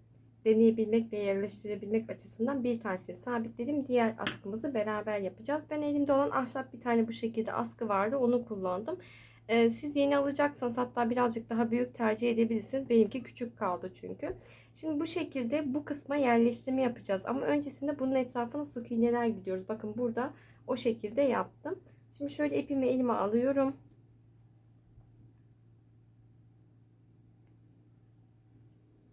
Deneyebilmek ve yerleştirebilmek açısından bir tanesini sabitledim. Diğer askımızı beraber yapacağız. Ben elimde olan ahşap bir tane bu şekilde askı vardı. Onu kullandım. Siz yeni alacaksanız hatta birazcık daha büyük tercih edebilirsiniz. Benimki küçük kaldı çünkü. Şimdi bu şekilde bu kısma yerleştirme yapacağız. Ama öncesinde bunun etrafına sık iğneler gidiyoruz. Bakın burada o şekilde yaptım. Şimdi şöyle ipimi elime alıyorum.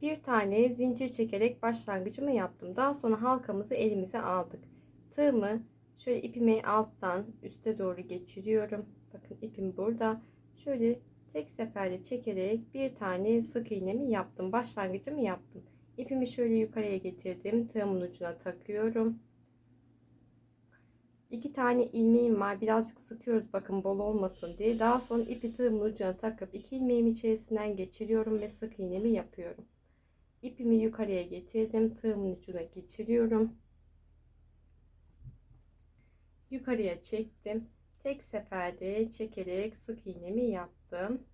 Bir tane zincir çekerek başlangıcımı yaptım. Daha sonra halkamızı elimize aldık. Tığımı şöyle ipimi alttan üste doğru geçiriyorum. Bakın ipim burada. Şöyle tek seferde çekerek bir tane sık iğnemi yaptım. Başlangıcımı yaptım. İpimi şöyle yukarıya getirdim. Tığımın ucuna takıyorum. İki tane ilmeğim var. Birazcık sıkıyoruz bakın bol olmasın diye. Daha sonra ipi tığımın ucuna takıp iki ilmeğimi içerisinden geçiriyorum ve sık iğnemi yapıyorum. İpimi yukarıya getirdim. Tığımın ucuna geçiriyorum. Yukarıya çektim. Tek seferde çekerek sık iğnemi yaptım.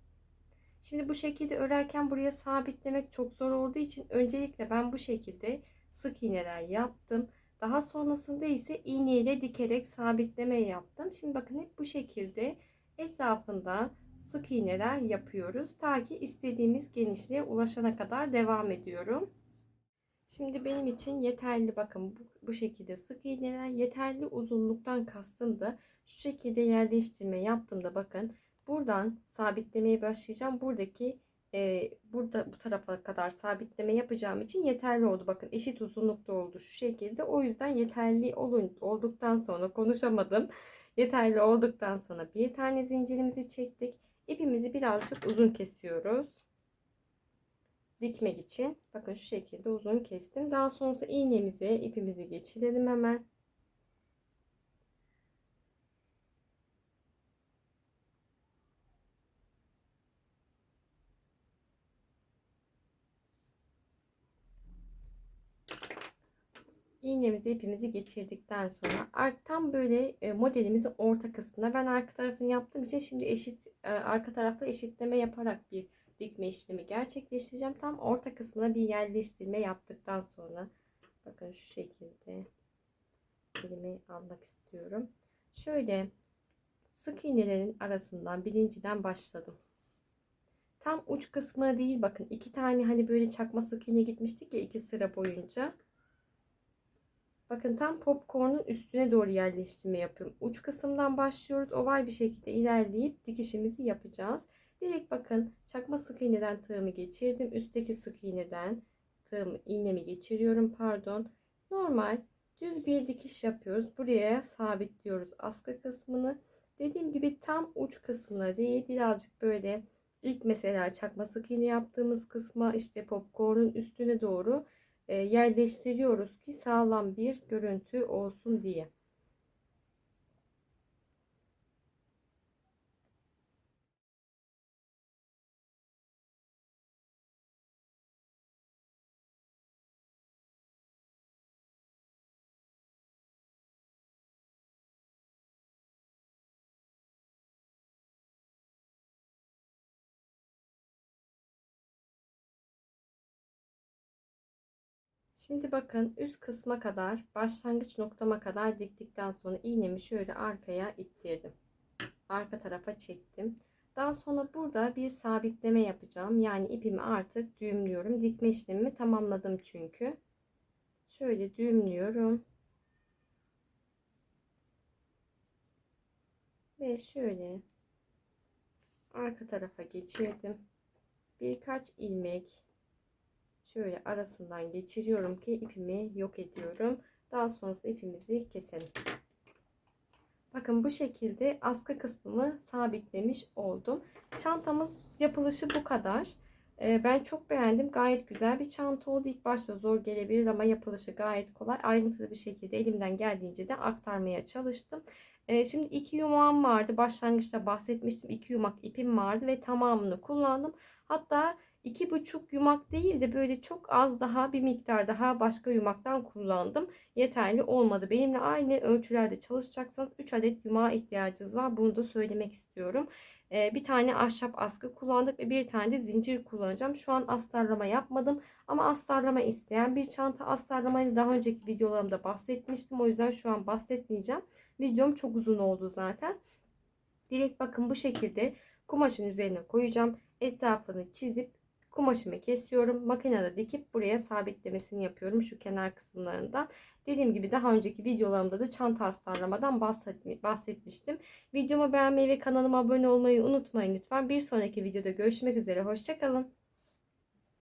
Şimdi bu şekilde örerken buraya sabitlemek çok zor olduğu için öncelikle ben bu şekilde sık iğneler yaptım. Daha sonrasında ise iğne ile dikerek sabitleme yaptım. Şimdi bakın hep bu şekilde etrafında sık iğneler yapıyoruz. Ta ki istediğimiz genişliğe ulaşana kadar devam ediyorum. Şimdi benim için yeterli bakın bu şekilde sık iğneler yeterli uzunluktan kastım da şu şekilde yerleştirme yaptığımda bakın buradan sabitlemeye başlayacağım. Buradaki Burada bu tarafa kadar sabitleme yapacağım için yeterli oldu. Bakın eşit uzunlukta oldu şu şekilde. O yüzden yeterli olduktan sonra konuşamadım. Yeterli olduktan sonra bir tane zincirimizi çektik. İpimizi birazcık uzun kesiyoruz. Dikmek için. Bakın şu şekilde uzun kestim. Daha sonrasında iğnemizi, ipimizi geçirelim hemen. İğnemizi ipimizi geçirdikten sonra tam böyle modelimizin orta kısmına ben arka tarafını yaptığım için şimdi arka tarafta eşitleme yaparak bir dikme işlemi gerçekleştireceğim. Tam orta kısmına bir yerleştirme yaptıktan sonra bakın şu şekilde elimi almak istiyorum. Şöyle sık iğnelerin arasından birinciden başladım. Tam uç kısmına değil, bakın iki tane hani böyle çakma sık iğne gitmiştik ya iki sıra boyunca. Bakın tam popcorn'un üstüne doğru yerleştirme yapıyorum. Uç kısımdan başlıyoruz. Oval bir şekilde ilerleyip dikişimizi yapacağız. Direkt bakın çakma sık iğneden tığımı geçirdim. Üstteki sık iğneden iğnemi geçiriyorum. Pardon. Normal düz bir dikiş yapıyoruz. Buraya sabitliyoruz askı kısmını. Dediğim gibi tam uç kısmına değil, birazcık böyle ilk mesela çakma sık iğne yaptığımız kısma, işte popcorn'un üstüne doğru yerleştiriyoruz ki sağlam bir görüntü olsun diye. Şimdi bakın üst kısma kadar, başlangıç noktama kadar diktikten sonra iğnemi şöyle arkaya ittirdim. Arka tarafa çektim. Daha sonra burada bir sabitleme yapacağım. Yani ipimi artık düğümlüyorum. Dikme işlemimi tamamladım çünkü. Şöyle düğümlüyorum. Ve şöyle arka tarafa geçirdim. Birkaç ilmek şöyle arasından geçiriyorum ki ipimi yok ediyorum. Daha sonrasında ipimizi keselim. Bakın bu şekilde askı kısmımı sabitlemiş oldum. Çantamız yapılışı bu kadar. Ben çok beğendim. Gayet güzel bir çanta oldu. İlk başta zor gelebilir ama yapılışı gayet kolay. Ayrıntılı bir şekilde elimden geldiğince de aktarmaya çalıştım. Şimdi iki yumağım vardı. Başlangıçta bahsetmiştim. 2 yumak ipim vardı ve tamamını kullandım. Hatta 2,5 yumak değil de böyle çok az daha bir miktar daha başka yumaktan kullandım. Yeterli olmadı. Benimle aynı ölçülerde çalışacaksanız 3 adet yumağa ihtiyacınız var. Bunu da söylemek istiyorum. Bir tane ahşap askı kullandık ve bir tane de zincir kullanacağım. Şu an astarlama yapmadım ama astarlama isteyen bir çanta. Astarlamayı daha önceki videolarımda bahsetmiştim. O yüzden şu an bahsetmeyeceğim. Videom çok uzun oldu zaten. Direkt bakın bu şekilde kumaşın üzerine koyacağım. Etrafını çizip kumaşımı kesiyorum. Makinede dikip buraya sabitlemesini yapıyorum şu kenar kısımlarından. Dediğim gibi daha önceki videolarımda da çanta astarlamadan bahsetmiştim. Videomu beğenmeyi ve kanalıma abone olmayı unutmayın lütfen. Bir sonraki videoda görüşmek üzere. Hoşça kalın.